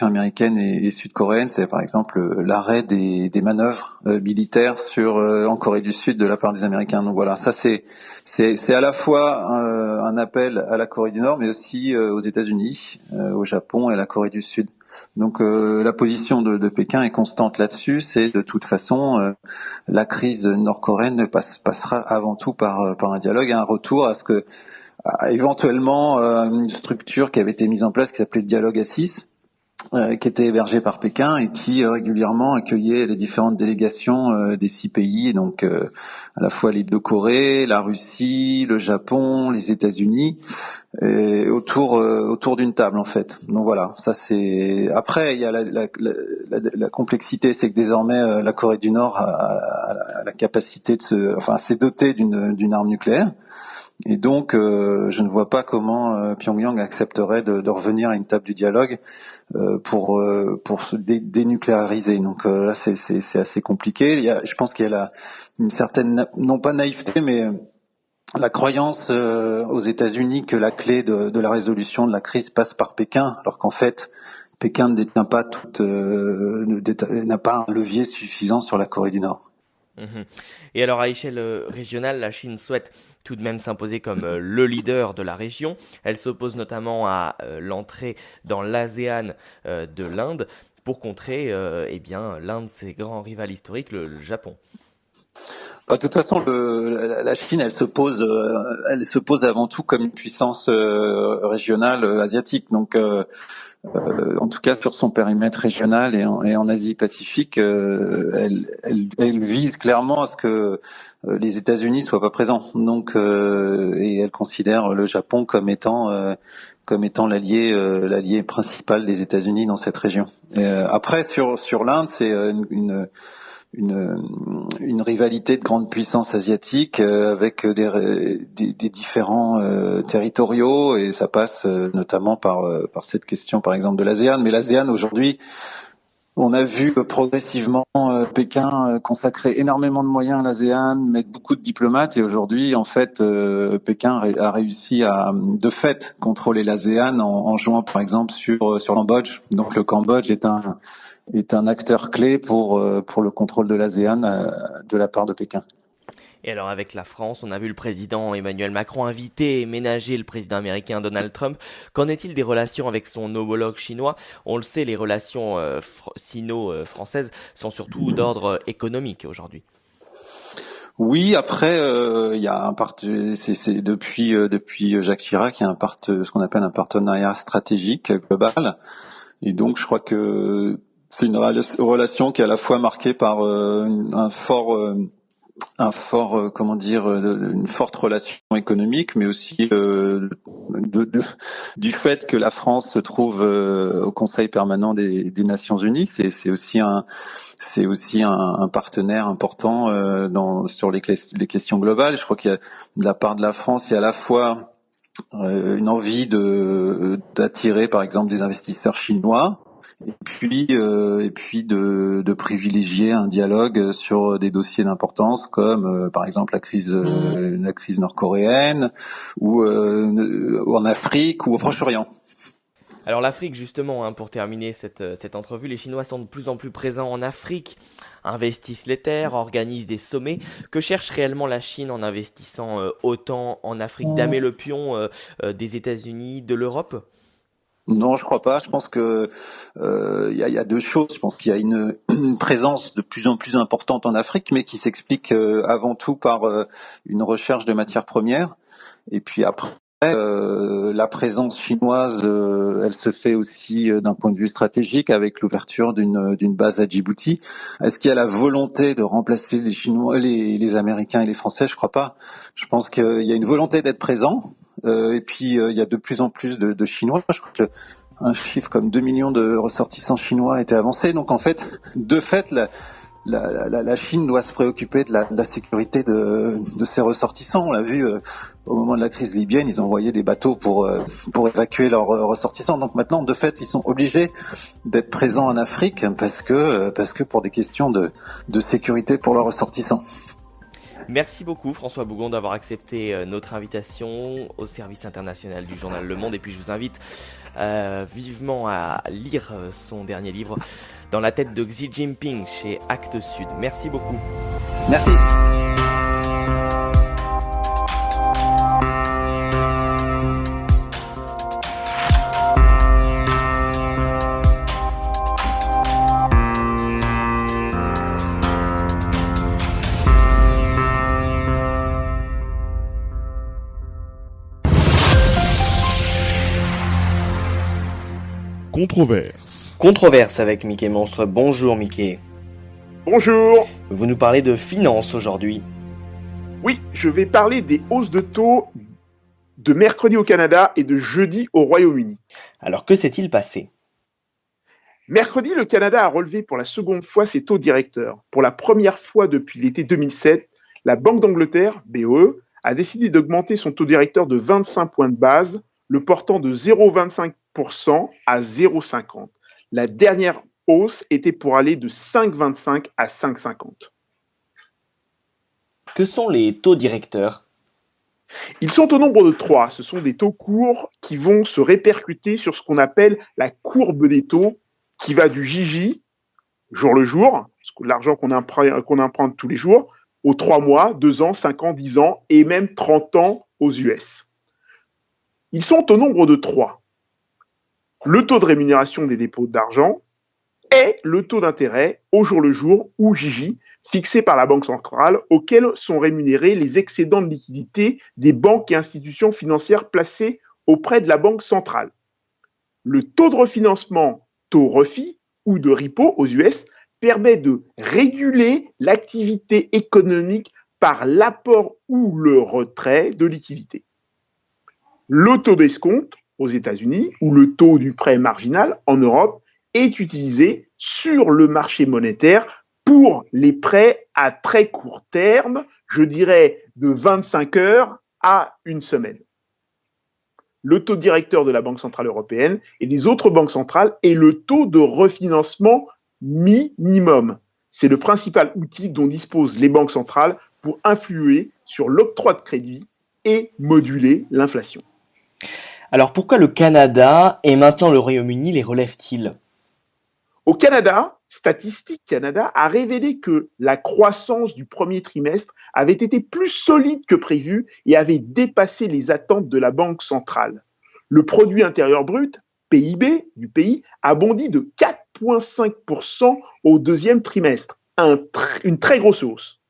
américaines et sud-coréennes, c'est par exemple l'arrêt des manœuvres militaires en Corée du Sud de la part des Américains. Donc voilà, ça c'est à la fois un appel à la Corée du Nord mais aussi aux États-Unis, au Japon et à la Corée du Sud. Donc la position de Pékin est constante là-dessus, c'est de toute façon la crise nord-coréenne passera avant tout par un dialogue et un retour à éventuellement une structure qui avait été mise en place qui s'appelait le dialogue à 6, qui était hébergée par Pékin et qui régulièrement accueillait les différentes délégations des 6 pays, donc à la fois les 2 Corées, la Russie, le Japon, les États-Unis, et autour d'une table en fait. Donc voilà, ça c'est. Après il y a la complexité, c'est que désormais la Corée du Nord a la capacité s'est dotée d'une arme nucléaire. Et donc, je ne vois pas comment Pyongyang accepterait de revenir à une table du dialogue pour se dénucléariser. Donc là, c'est assez compliqué. Je pense qu'il y a une certaine, non pas naïveté, mais la croyance aux États-Unis que la clé de la résolution de la crise passe par Pékin, alors qu'en fait, Pékin ne détient pas n'a pas un levier suffisant sur la Corée du Nord. Et alors à échelle régionale, la Chine souhaite tout de même s'imposer comme le leader de la région. Elle s'oppose notamment à l'entrée dans l'ASEAN de l'Inde pour contrer l'un de ses grands rivaux historiques, le Japon. De toute façon, la Chine, elle se pose avant tout comme une puissance régionale asiatique. Donc, en tout cas sur son périmètre régional et en Asie-Pacifique, elle vise clairement à ce que les États-Unis soient pas présents. Donc, et elle considère le Japon comme étant l'allié principal des États-Unis dans cette région. Après, sur l'Inde, c'est une rivalité de grande puissance asiatique avec des différents territoriaux, et ça passe notamment par cette question par exemple de l'ASEAN. Mais l'ASEAN aujourd'hui, on a vu progressivement Pékin consacrer énormément de moyens à l'ASEAN, mettre beaucoup de diplomates, et aujourd'hui en fait Pékin a réussi à de fait contrôler l'ASEAN en jouant par exemple sur le Cambodge. Donc le Cambodge est un acteur clé pour le contrôle de l'ASEAN de la part de Pékin. Et alors avec la France, on a vu le président Emmanuel Macron inviter et ménager le président américain Donald Trump. Qu'en est-il des relations avec son homologue chinois ? On le sait, les relations sino-françaises sont surtout d'ordre économique aujourd'hui. Oui, après il y a c'est depuis Jacques Chirac, il y a ce qu'on appelle un partenariat stratégique global, et donc je crois que c'est une relation qui est à la fois marquée par une forte relation économique, mais aussi du fait que la France se trouve au Conseil permanent des Nations Unies. C'est aussi un partenaire important sur les questions globales. Je crois qu'il y a de la part de la France, il y a à la fois une envie d'attirer par exemple des investisseurs chinois, et puis de privilégier un dialogue sur des dossiers d'importance comme par exemple la crise nord-coréenne ou en Afrique ou au Proche-Orient. Alors l'Afrique justement, pour terminer cette entrevue, les Chinois sont de plus en plus présents en Afrique, investissent les terres, organisent des sommets. Que cherche réellement la Chine en investissant autant en Afrique, damer le pion des États-Unis, de l'Europe ? Non, je crois pas. Je pense que y a 2 choses. Je pense qu'il y a une présence de plus en plus importante en Afrique, mais qui s'explique avant tout par une recherche de matières premières. Et puis après, la présence chinoise, elle se fait aussi d'un point de vue stratégique avec l'ouverture d'une base à Djibouti. Est-ce qu'il y a la volonté de remplacer les Chinois, les Américains et les Français ? Je crois pas. Je pense qu'il y a une volonté d'être présent. Et puis il y a de plus en plus de Chinois. Je crois que un chiffre comme 2 millions de ressortissants chinois a été avancé. Donc en fait, la Chine doit se préoccuper de la sécurité de ses ressortissants. On l'a vu au moment de la crise libyenne, ils ont envoyé des bateaux pour évacuer leurs ressortissants. Donc maintenant, de fait, ils sont obligés d'être présents en Afrique parce que pour des questions de sécurité pour leurs ressortissants. Merci beaucoup François Bougon d'avoir accepté notre invitation au service international du journal Le Monde. Et puis je vous invite vivement à lire son dernier livre, Dans la tête de Xi Jinping, chez Actes Sud. Merci beaucoup. Merci. Controverse. Controverse avec Mickey Monstre. Bonjour Mickey. Bonjour. Vous nous parlez de finances aujourd'hui. Oui, je vais parler des hausses de taux de mercredi au Canada et de jeudi au Royaume-Uni. Alors que s'est-il passé ? Mercredi, le Canada a relevé pour la seconde fois ses taux directeurs. Pour la première fois depuis l'été 2007, la Banque d'Angleterre, BOE, a décidé d'augmenter son taux directeur de 25 points de base, le portant de 0,25% à 0,50%. La dernière hausse était pour aller de 5,25 à 5,50. Que sont les taux directeurs ? Ils sont au nombre de 3. Ce sont des taux courts qui vont se répercuter sur ce qu'on appelle la courbe des taux, qui va du JJ, jour le jour, l'argent qu'on emprunte tous les jours, aux 3 mois, 2 ans, 5 ans, 10 ans et même 30 ans aux US. Ils sont au nombre de 3. Le taux de rémunération des dépôts d'argent et le taux d'intérêt au jour le jour, ou JJ, fixé par la Banque centrale, auquel sont rémunérés les excédents de liquidité des banques et institutions financières placées auprès de la Banque centrale. Le taux de refinancement, taux refi, ou de repo aux US, permet de réguler l'activité économique par l'apport ou le retrait de liquidités. Le taux d'escompte aux États-Unis ou le taux du prêt marginal en Europe est utilisé sur le marché monétaire pour les prêts à très court terme, je dirais de 25 heures à une semaine. Le taux directeur de la Banque centrale européenne et des autres banques centrales est le taux de refinancement minimum. C'est le principal outil dont disposent les banques centrales pour influer sur l'octroi de crédit et moduler l'inflation. Alors pourquoi le Canada et maintenant le Royaume-Uni les relèvent-ils ? Au Canada, Statistique Canada a révélé que la croissance du premier trimestre avait été plus solide que prévu et avait dépassé les attentes de la Banque centrale. Le produit intérieur brut, PIB du pays, a bondi de 4,5% au deuxième trimestre, une très grosse hausse.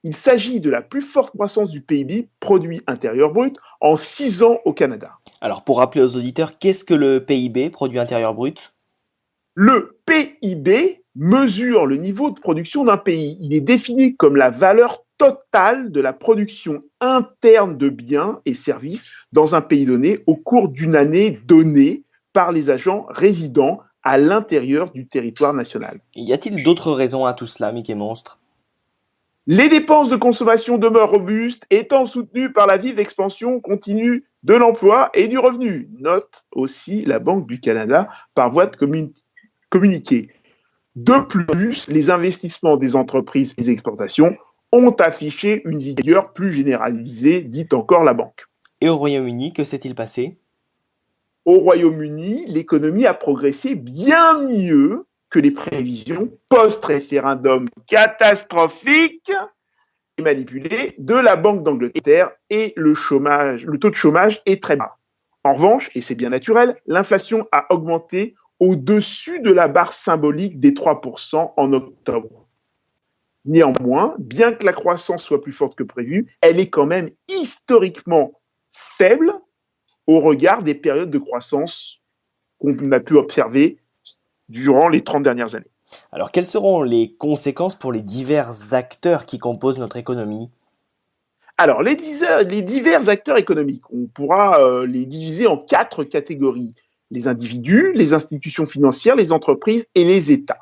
Il s'agit de la plus forte croissance du PIB, produit intérieur brut, en 6 ans au Canada. Alors pour rappeler aux auditeurs, qu'est-ce que le PIB, produit intérieur brut ? Le PIB mesure le niveau de production d'un pays. Il est défini comme la valeur totale de la production interne de biens et services dans un pays donné au cours d'une année donnée par les agents résidents à l'intérieur du territoire national. Y a-t-il d'autres raisons à tout cela, Mickey Monstre ? Les dépenses de consommation demeurent robustes, étant soutenues par la vive expansion continue de l'emploi et du revenu, note aussi la Banque du Canada par voie de communiqué. De plus, les investissements des entreprises et des exportations ont affiché une vigueur plus généralisée, dit encore la banque. Et au Royaume-Uni, que s'est-il passé ? Au Royaume-Uni, l'économie a progressé bien mieux que les prévisions post-référendum catastrophique et manipulé de la Banque d'Angleterre et le taux de chômage est très bas. En revanche, et c'est bien naturel, l'inflation a augmenté au-dessus de la barre symbolique des 3% en octobre. Néanmoins, bien que la croissance soit plus forte que prévu, elle est quand même historiquement faible au regard des périodes de croissance qu'on a pu observer durant les 30 dernières années. Alors quelles seront les conséquences pour les divers acteurs qui composent notre économie ? Alors, les divers acteurs économiques, on pourra les diviser en 4 catégories. Les individus, les institutions financières, les entreprises et les États.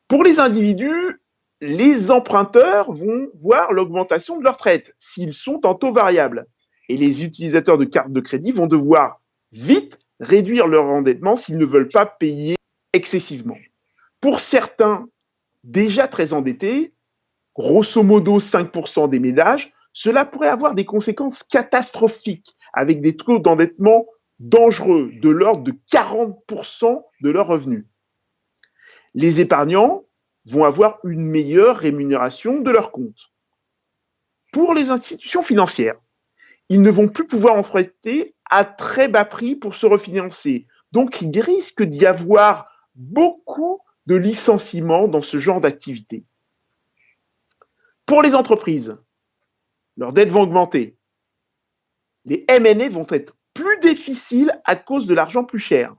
Pour les individus, les emprunteurs vont voir l'augmentation de leur traite s'ils sont en taux variable. Et les utilisateurs de cartes de crédit vont devoir vite réduire leur endettement s'ils ne veulent pas payer excessivement. Pour certains déjà très endettés, grosso modo 5% des ménages, cela pourrait avoir des conséquences catastrophiques avec des taux d'endettement dangereux de l'ordre de 40% de leurs revenus. Les épargnants vont avoir une meilleure rémunération de leurs comptes. Pour les institutions financières, ils ne vont plus pouvoir emprunter à très bas prix pour se refinancer. Donc, il risque d'y avoir beaucoup de licenciements dans ce genre d'activité. Pour les entreprises, leurs dettes vont augmenter. Les M&A vont être plus difficiles à cause de l'argent plus cher.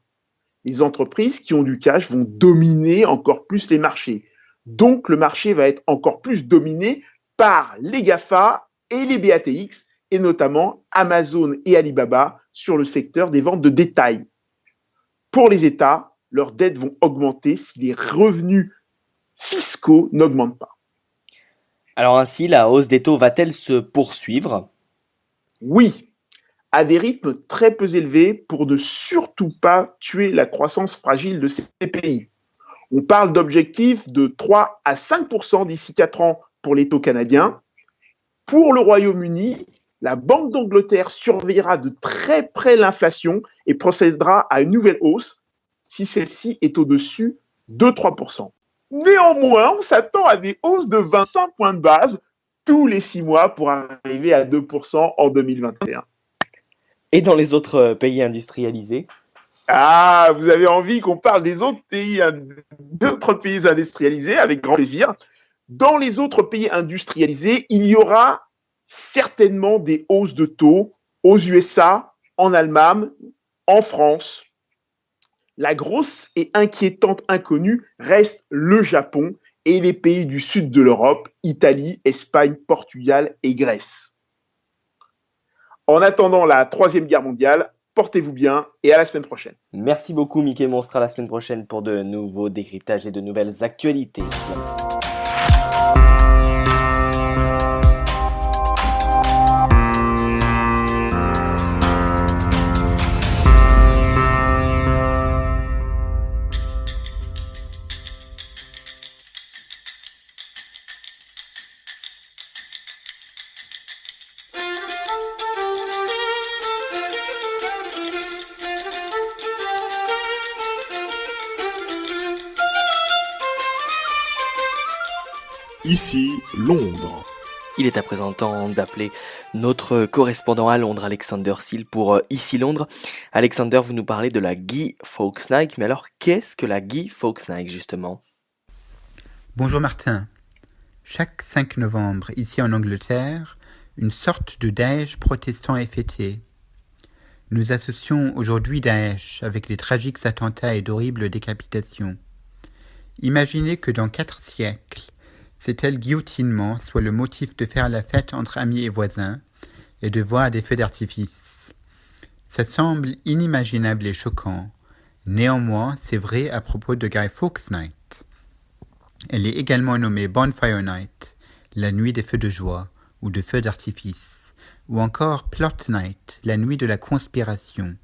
Les entreprises qui ont du cash vont dominer encore plus les marchés. Donc, le marché va être encore plus dominé par les GAFA et les BATX, et notamment Amazon et Alibaba sur le secteur des ventes de détail. Pour les États, leurs dettes vont augmenter si les revenus fiscaux n'augmentent pas. Alors ainsi, la hausse des taux va-t-elle se poursuivre? Oui, à des rythmes très peu élevés pour ne surtout pas tuer la croissance fragile de ces pays. On parle d'objectifs de 3 à 5% d'ici 4 ans pour les taux canadiens. Pour le Royaume-Uni, la Banque d'Angleterre surveillera de très près l'inflation et procédera à une nouvelle hausse si celle-ci est au-dessus de 3%. Néanmoins, on s'attend à des hausses de 25 points de base tous les 6 mois pour arriver à 2% en 2021. Et dans les autres pays industrialisés? Ah, vous avez envie qu'on parle des autres pays industrialisés, avec grand plaisir. Dans les autres pays industrialisés, il y aura certainement des hausses de taux aux USA, en Allemagne, en France. La grosse et inquiétante inconnue reste le Japon et les pays du sud de l'Europe, Italie, Espagne, Portugal et Grèce. En attendant la Troisième Guerre mondiale, portez-vous bien et à la semaine prochaine. Merci beaucoup Mickey Monstre, à la semaine prochaine pour de nouveaux décryptages et de nouvelles actualités. Ici, Londres. Il est à présent temps d'appeler notre correspondant à Londres, Alexander Seal, pour Ici Londres. Alexander, vous nous parlez de la Guy Fawkes Night, mais alors qu'est-ce que la Guy Fawkes Night justement? Bonjour Martin. Chaque 5 novembre, ici en Angleterre, une sorte de Daesh protestant est fêté. Nous associons aujourd'hui Daesh avec les tragiques attentats et d'horribles décapitations. Imaginez que dans 4 siècles, c'est tel guillotinement soit le motif de faire la fête entre amis et voisins et de voir des feux d'artifice. Ça semble inimaginable et choquant. Néanmoins, c'est vrai à propos de Guy Fawkes Night. Elle est également nommée Bonfire Night, la nuit des feux de joie ou de feux d'artifice, ou encore Plot Night, la nuit de la conspiration.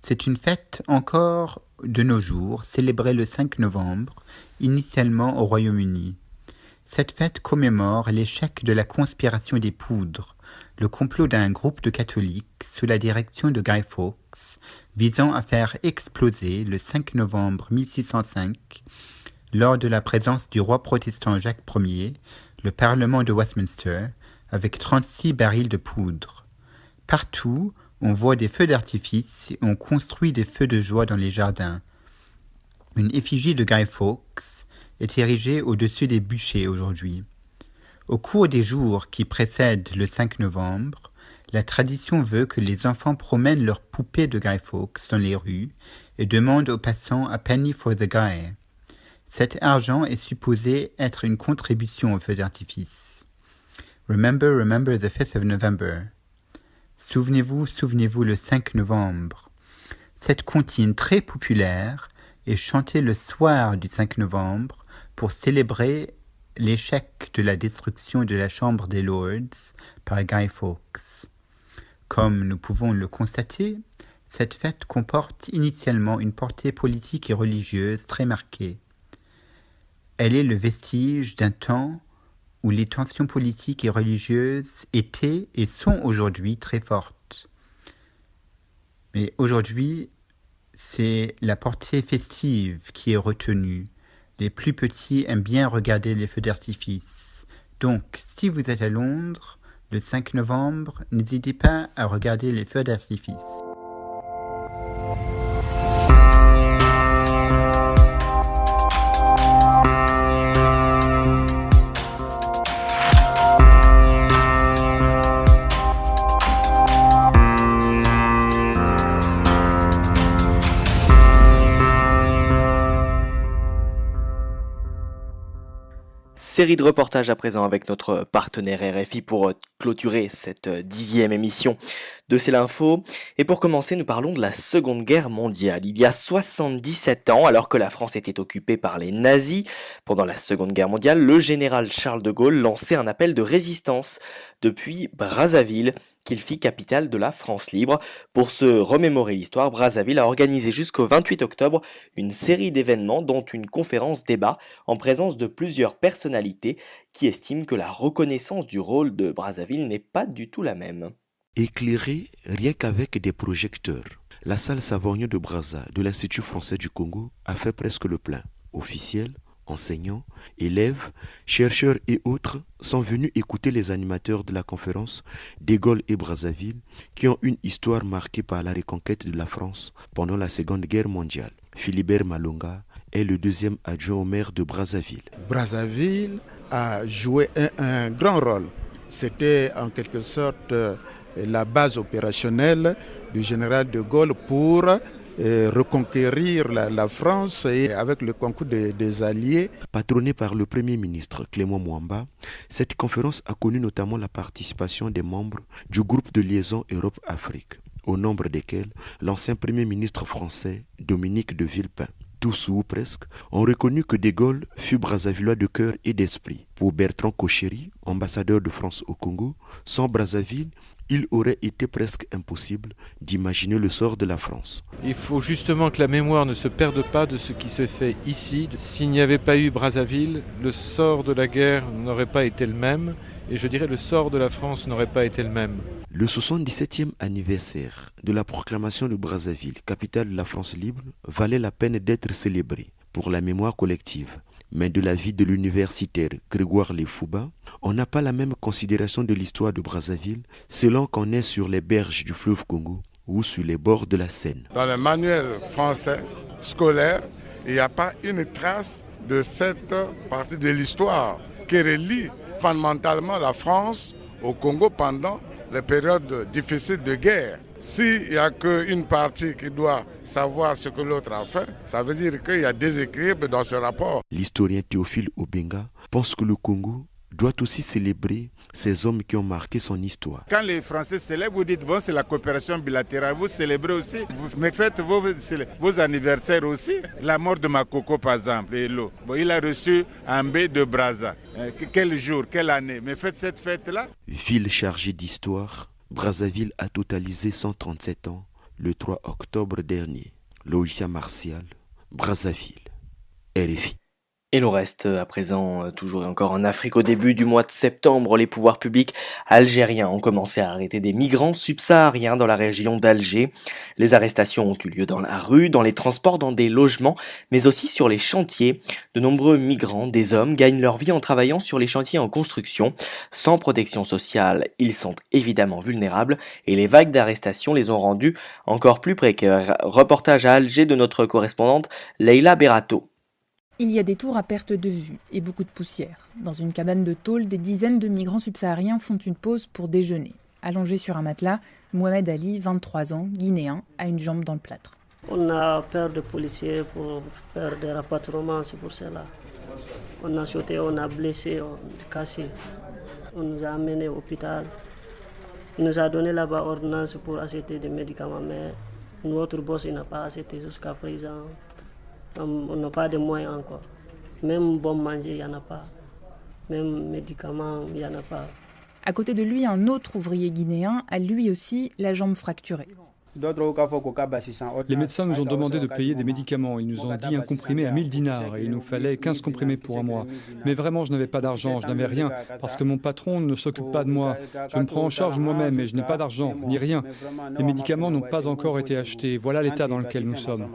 C'est une fête encore de nos jours, célébrée le 5 novembre, initialement au Royaume-Uni. Cette fête commémore l'échec de la conspiration des poudres, le complot d'un groupe de catholiques sous la direction de Guy Fawkes, visant à faire exploser le 5 novembre 1605, lors de la présence du roi protestant Jacques Ier, le Parlement de Westminster, avec 36 barils de poudre. Partout, on voit des feux d'artifice et on construit des feux de joie dans les jardins. Une effigie de Guy Fawkes est érigée au-dessus des bûchers aujourd'hui. Au cours des jours qui précèdent le 5 novembre, la tradition veut que les enfants promènent leurs poupées de Guy Fawkes dans les rues et demandent aux passants a penny for the guy. Cet argent est supposé être une contribution au feu d'artifice. Remember, remember the 5th of November. Souvenez-vous, souvenez-vous le 5 novembre. Cette comptine très populaire est chantée le soir du 5 novembre pour célébrer l'échec de la destruction de la Chambre des Lords par Guy Fawkes. Comme nous pouvons le constater, cette fête comporte initialement une portée politique et religieuse très marquée. Elle est le vestige d'un temps où les tensions politiques et religieuses étaient et sont aujourd'hui très fortes. Mais aujourd'hui, c'est la portée festive qui est retenue. Les plus petits aiment bien regarder les feux d'artifice. Donc, si vous êtes à Londres, le 5 novembre, n'hésitez pas à regarder les feux d'artifice. Série de reportages à présent avec notre partenaire RFI pour clôturer cette 10e émission de C'est l'Info. Et pour commencer, nous parlons de la Seconde Guerre mondiale. Il y a 77 ans, alors que la France était occupée par les nazis, pendant la Seconde Guerre mondiale, le général Charles de Gaulle lançait un appel de résistance depuis Brazzaville, qu'il fit capitale de la France libre. Pour se remémorer l'histoire, Brazzaville a organisé jusqu'au 28 octobre une série d'événements dont une conférence-débat en présence de plusieurs personnalités qui estiment que la reconnaissance du rôle de Brazzaville n'est pas du tout la même. Éclairée rien qu'avec des projecteurs, la salle Savognin de Brazza de l'Institut français du Congo a fait presque le plein. Officiels, enseignants, élèves, chercheurs et autres sont venus écouter les animateurs de la conférence De Gaulle et Brazzaville qui ont une histoire marquée par la reconquête de la France pendant la Seconde Guerre mondiale. Philibert Malonga est le deuxième adjoint au maire de Brazzaville. Brazzaville a joué un grand rôle. C'était en quelque sorte la base opérationnelle du général de Gaulle pour reconquérir la France et avec le concours des Alliés. Patronnée par le Premier ministre Clément Mwamba, cette conférence a connu notamment la participation des membres du groupe de liaison Europe-Afrique, au nombre desquels l'ancien Premier ministre français Dominique de Villepin. Tous ou presque ont reconnu que De Gaulle fut Brazzavillois de cœur et d'esprit. Pour Bertrand Cauchéry, ambassadeur de France au Congo, sans Brazzaville, il aurait été presque impossible d'imaginer le sort de la France. Il faut justement que la mémoire ne se perde pas de ce qui se fait ici. S'il n'y avait pas eu Brazzaville, le sort de la guerre n'aurait pas été le même, et je dirais le sort de la France n'aurait pas été le même. Le 77e anniversaire de la proclamation de Brazzaville, capitale de la France libre, valait la peine d'être célébré pour la mémoire collective. Mais de l'avis de l'universitaire Grégoire Lefouba, on n'a pas la même considération de l'histoire de Brazzaville selon qu'on est sur les berges du fleuve Congo ou sur les bords de la Seine. Dans le manuel français scolaire, il n'y a pas une trace de cette partie de l'histoire qui relie fondamentalement la France au Congo pendant les périodes difficiles de guerre. S'il n'y a qu'une partie qui doit savoir ce que l'autre a fait, ça veut dire qu'il y a déséquilibre dans ce rapport. L'historien Théophile Obenga pense que le Congo doit aussi célébrer ces hommes qui ont marqué son histoire. Quand les Français célèbrent, vous dites bon, c'est la coopération bilatérale. Vous célébrez aussi, vous faites vos anniversaires aussi. La mort de Makoko, par exemple, et l'eau. Bon, il a reçu un B de Brazza. Quel jour, quelle année? Mais faites cette fête-là. Ville chargée d'histoire, Brazzaville a totalisé 137 ans le 3 octobre dernier. Loïcia Martial, Brazzaville, RFI. Et l'on reste à présent toujours et encore en Afrique. Au début du mois de septembre, les pouvoirs publics algériens ont commencé à arrêter des migrants subsahariens dans la région d'Alger. Les arrestations ont eu lieu dans la rue, dans les transports, dans des logements, mais aussi sur les chantiers. De nombreux migrants, des hommes, gagnent leur vie en travaillant sur les chantiers en construction. Sans protection sociale, ils sont évidemment vulnérables et les vagues d'arrestations les ont rendus encore plus précaires. Reportage à Alger de notre correspondante Leila Berato. Il y a des tours à perte de vue et beaucoup de poussière. Dans une cabane de tôle, des dizaines de migrants subsahariens font une pause pour déjeuner. Allongé sur un matelas, Mohamed Ali, 23 ans, guinéen, a une jambe dans le plâtre. On a peur de policiers pour faire des rapatriements, c'est pour cela. On a sauté, on a blessé, on a cassé. On nous a amenés à l'hôpital. Il nous a donné là-bas ordonnance pour acheter des médicaments, mais notre boss n'a pas acheté jusqu'à présent. On n'a pas de moyens encore. Même bon manger, il n'y en a pas. Même médicaments, il n'y en a pas. À côté de lui, un autre ouvrier guinéen a lui aussi la jambe fracturée. Les médecins nous ont demandé de payer des médicaments. Ils nous ont dit un comprimé à 1000 dinars et il nous fallait 15 comprimés pour un mois. Mais vraiment, je n'avais pas d'argent, je n'avais rien parce que mon patron ne s'occupe pas de moi. Je me prends en charge moi-même et je n'ai pas d'argent, ni rien. Les médicaments n'ont pas encore été achetés. Voilà l'état dans lequel nous sommes.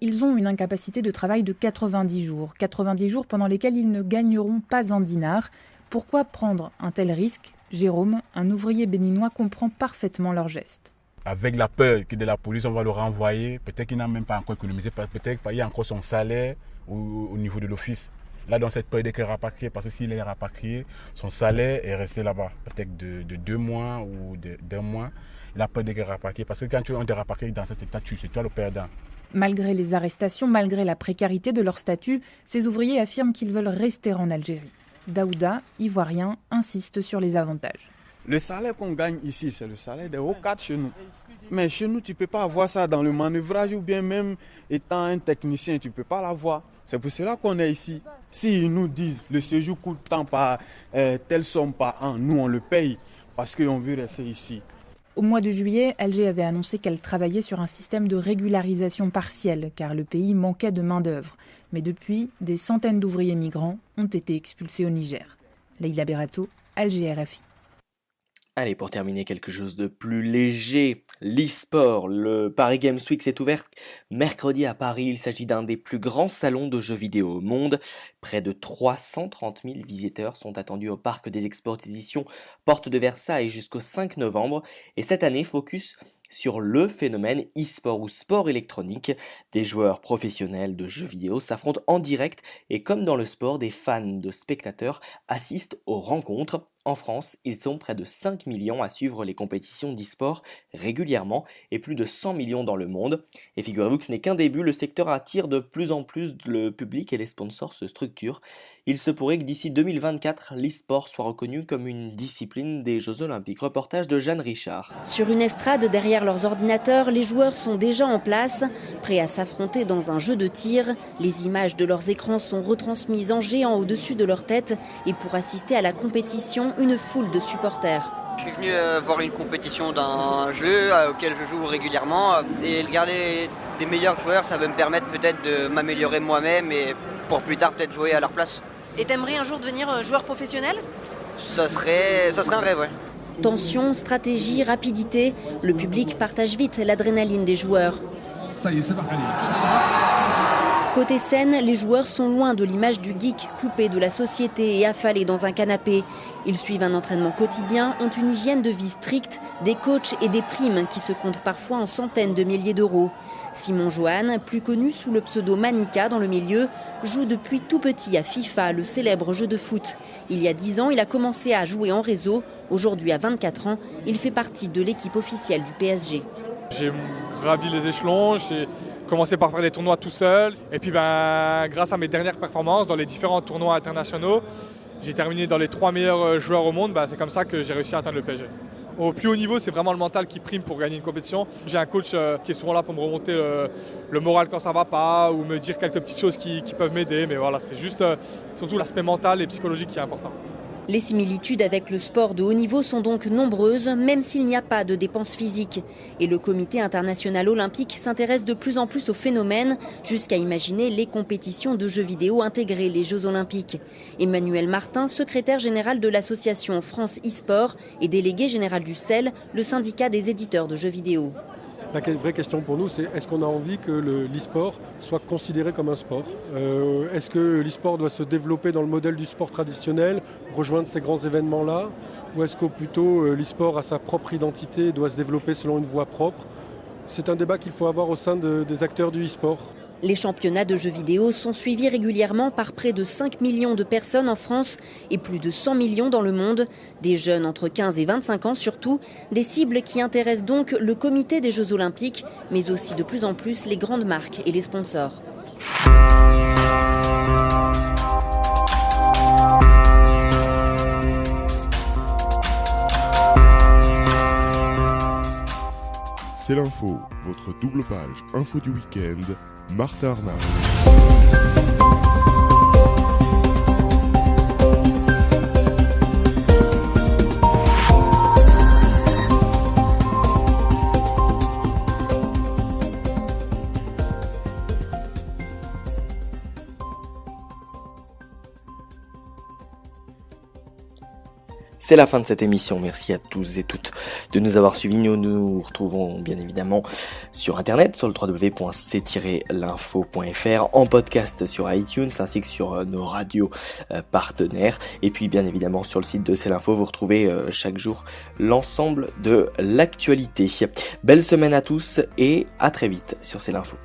Ils ont une incapacité de travail de 90 jours. 90 jours pendant lesquels ils ne gagneront pas un dinar. Pourquoi prendre un tel risque ? Jérôme, un ouvrier béninois, comprend parfaitement leur geste. Avec la peur que de la police, on va le renvoyer. Peut-être qu'il n'a même pas encore économisé, peut-être qu'il y a encore son salaire au niveau de l'office. Là, dans cette période, dès qu'il est rapatrié, parce que s'il est rapatrié, son salaire est resté là-bas, peut-être de 2 mois ou d'un mois. Il a peur dès qu'il est rapatrié, parce que quand on est rapatrié dans cet état, c'est toi le perdant. Malgré les arrestations, malgré la précarité de leur statut, ces ouvriers affirment qu'ils veulent rester en Algérie. Daouda, ivoirien, insiste sur les avantages. Le salaire qu'on gagne ici, c'est le salaire des hauts cadres chez nous. Mais chez nous, tu ne peux pas avoir ça dans le manœuvrage ou bien même étant un technicien, tu ne peux pas l'avoir. C'est pour cela qu'on est ici. S'ils nous disent le séjour coûte tant par telle somme par an, nous on le paye parce qu'on veut rester ici. Au mois de juillet, Alger avait annoncé qu'elle travaillait sur un système de régularisation partielle car le pays manquait de main-d'œuvre. Mais depuis, des centaines d'ouvriers migrants ont été expulsés au Niger. Leïla Berato, Alger RFI. Allez, pour terminer, quelque chose de plus léger, l'e-sport. Le Paris Games Week s'est ouvert mercredi à Paris. Il s'agit d'un des plus grands salons de jeux vidéo au monde. Près de 330 000 visiteurs sont attendus au parc des expositions Porte de Versailles jusqu'au 5 novembre. Et cette année, focus sur le phénomène e-sport ou sport électronique. Des joueurs professionnels de jeux vidéo s'affrontent en direct et comme dans le sport, des fans de spectateurs assistent aux rencontres. En France, ils sont près de 5 millions à suivre les compétitions d'e-sport régulièrement et plus de 100 millions dans le monde. Et figurez-vous que ce n'est qu'un début, le secteur attire de plus en plus le public et les sponsors se structurent. Il se pourrait que d'ici 2024, l'e-sport soit reconnu comme une discipline des Jeux Olympiques. Reportage de Jeanne Richard. Sur une estrade derrière leurs ordinateurs, les joueurs sont déjà en place, prêts à s'affronter dans un jeu de tir. Les images de leurs écrans sont retransmises en géant au-dessus de leur tête et pour assister à la compétition, une foule de supporters. Je suis venu voir une compétition d'un jeu auquel je joue régulièrement et regarder des meilleurs joueurs, ça va me permettre peut-être de m'améliorer moi-même et pour plus tard peut-être jouer à leur place. Et t'aimerais un jour devenir joueur professionnel ? Ça serait un rêve, ouais. Tension, stratégie, rapidité, le public partage vite l'adrénaline des joueurs. Ça y est, c'est parti. Côté scène, les joueurs sont loin de l'image du geek coupé de la société et affalé dans un canapé. Ils suivent un entraînement quotidien, ont une hygiène de vie stricte, des coachs et des primes qui se comptent parfois en centaines de milliers d'euros. Simon Johan, plus connu sous le pseudo Manika dans le milieu, joue depuis tout petit à FIFA, le célèbre jeu de foot. Il y a 10 ans, il a commencé à jouer en réseau. Aujourd'hui, à 24 ans, il fait partie de l'équipe officielle du PSG. J'ai gravi les échelons, j'ai commencé par faire des tournois tout seul. Et puis grâce à mes dernières performances dans les différents tournois internationaux, j'ai terminé dans les 3 meilleurs joueurs au monde. C'est comme ça que j'ai réussi à atteindre le PSG. Au plus haut niveau, c'est vraiment le mental qui prime pour gagner une compétition. J'ai un coach qui est souvent là pour me remonter le moral quand ça ne va pas ou me dire quelques petites choses qui peuvent m'aider. Mais voilà, c'est juste surtout l'aspect mental et psychologique qui est important. Les similitudes avec le sport de haut niveau sont donc nombreuses, même s'il n'y a pas de dépenses physiques. Et le Comité international olympique s'intéresse de plus en plus au phénomène, jusqu'à imaginer les compétitions de jeux vidéo intégrer les Jeux olympiques. Emmanuel Martin, secrétaire général de l'association France e-sport et délégué général du CEL, le syndicat des éditeurs de jeux vidéo. La vraie question pour nous, c'est est-ce qu'on a envie que l'e-sport soit considéré comme un sport ? Est-ce que l'e-sport doit se développer dans le modèle du sport traditionnel, rejoindre ces grands événements-là ? Ou est-ce que plutôt l'e-sport a sa propre identité et doit se développer selon une voie propre ? C'est un débat qu'il faut avoir au sein des acteurs du e-sport. Les championnats de jeux vidéo sont suivis régulièrement par près de 5 millions de personnes en France et plus de 100 millions dans le monde. Des jeunes entre 15 et 25 ans surtout, des cibles qui intéressent donc le comité des Jeux Olympiques, mais aussi de plus en plus les grandes marques et les sponsors. C'est l'info, votre double page info du week-end, Martha Arnaud. C'est la fin de cette émission. Merci à tous et toutes de nous avoir suivis. Nous nous retrouvons bien évidemment sur internet, sur le www.c-l'info.fr, en podcast sur iTunes ainsi que sur nos radios partenaires. Et puis bien évidemment sur le site de C'est l'Info, vous retrouvez chaque jour l'ensemble de l'actualité. Belle semaine à tous et à très vite sur C'est l'Info.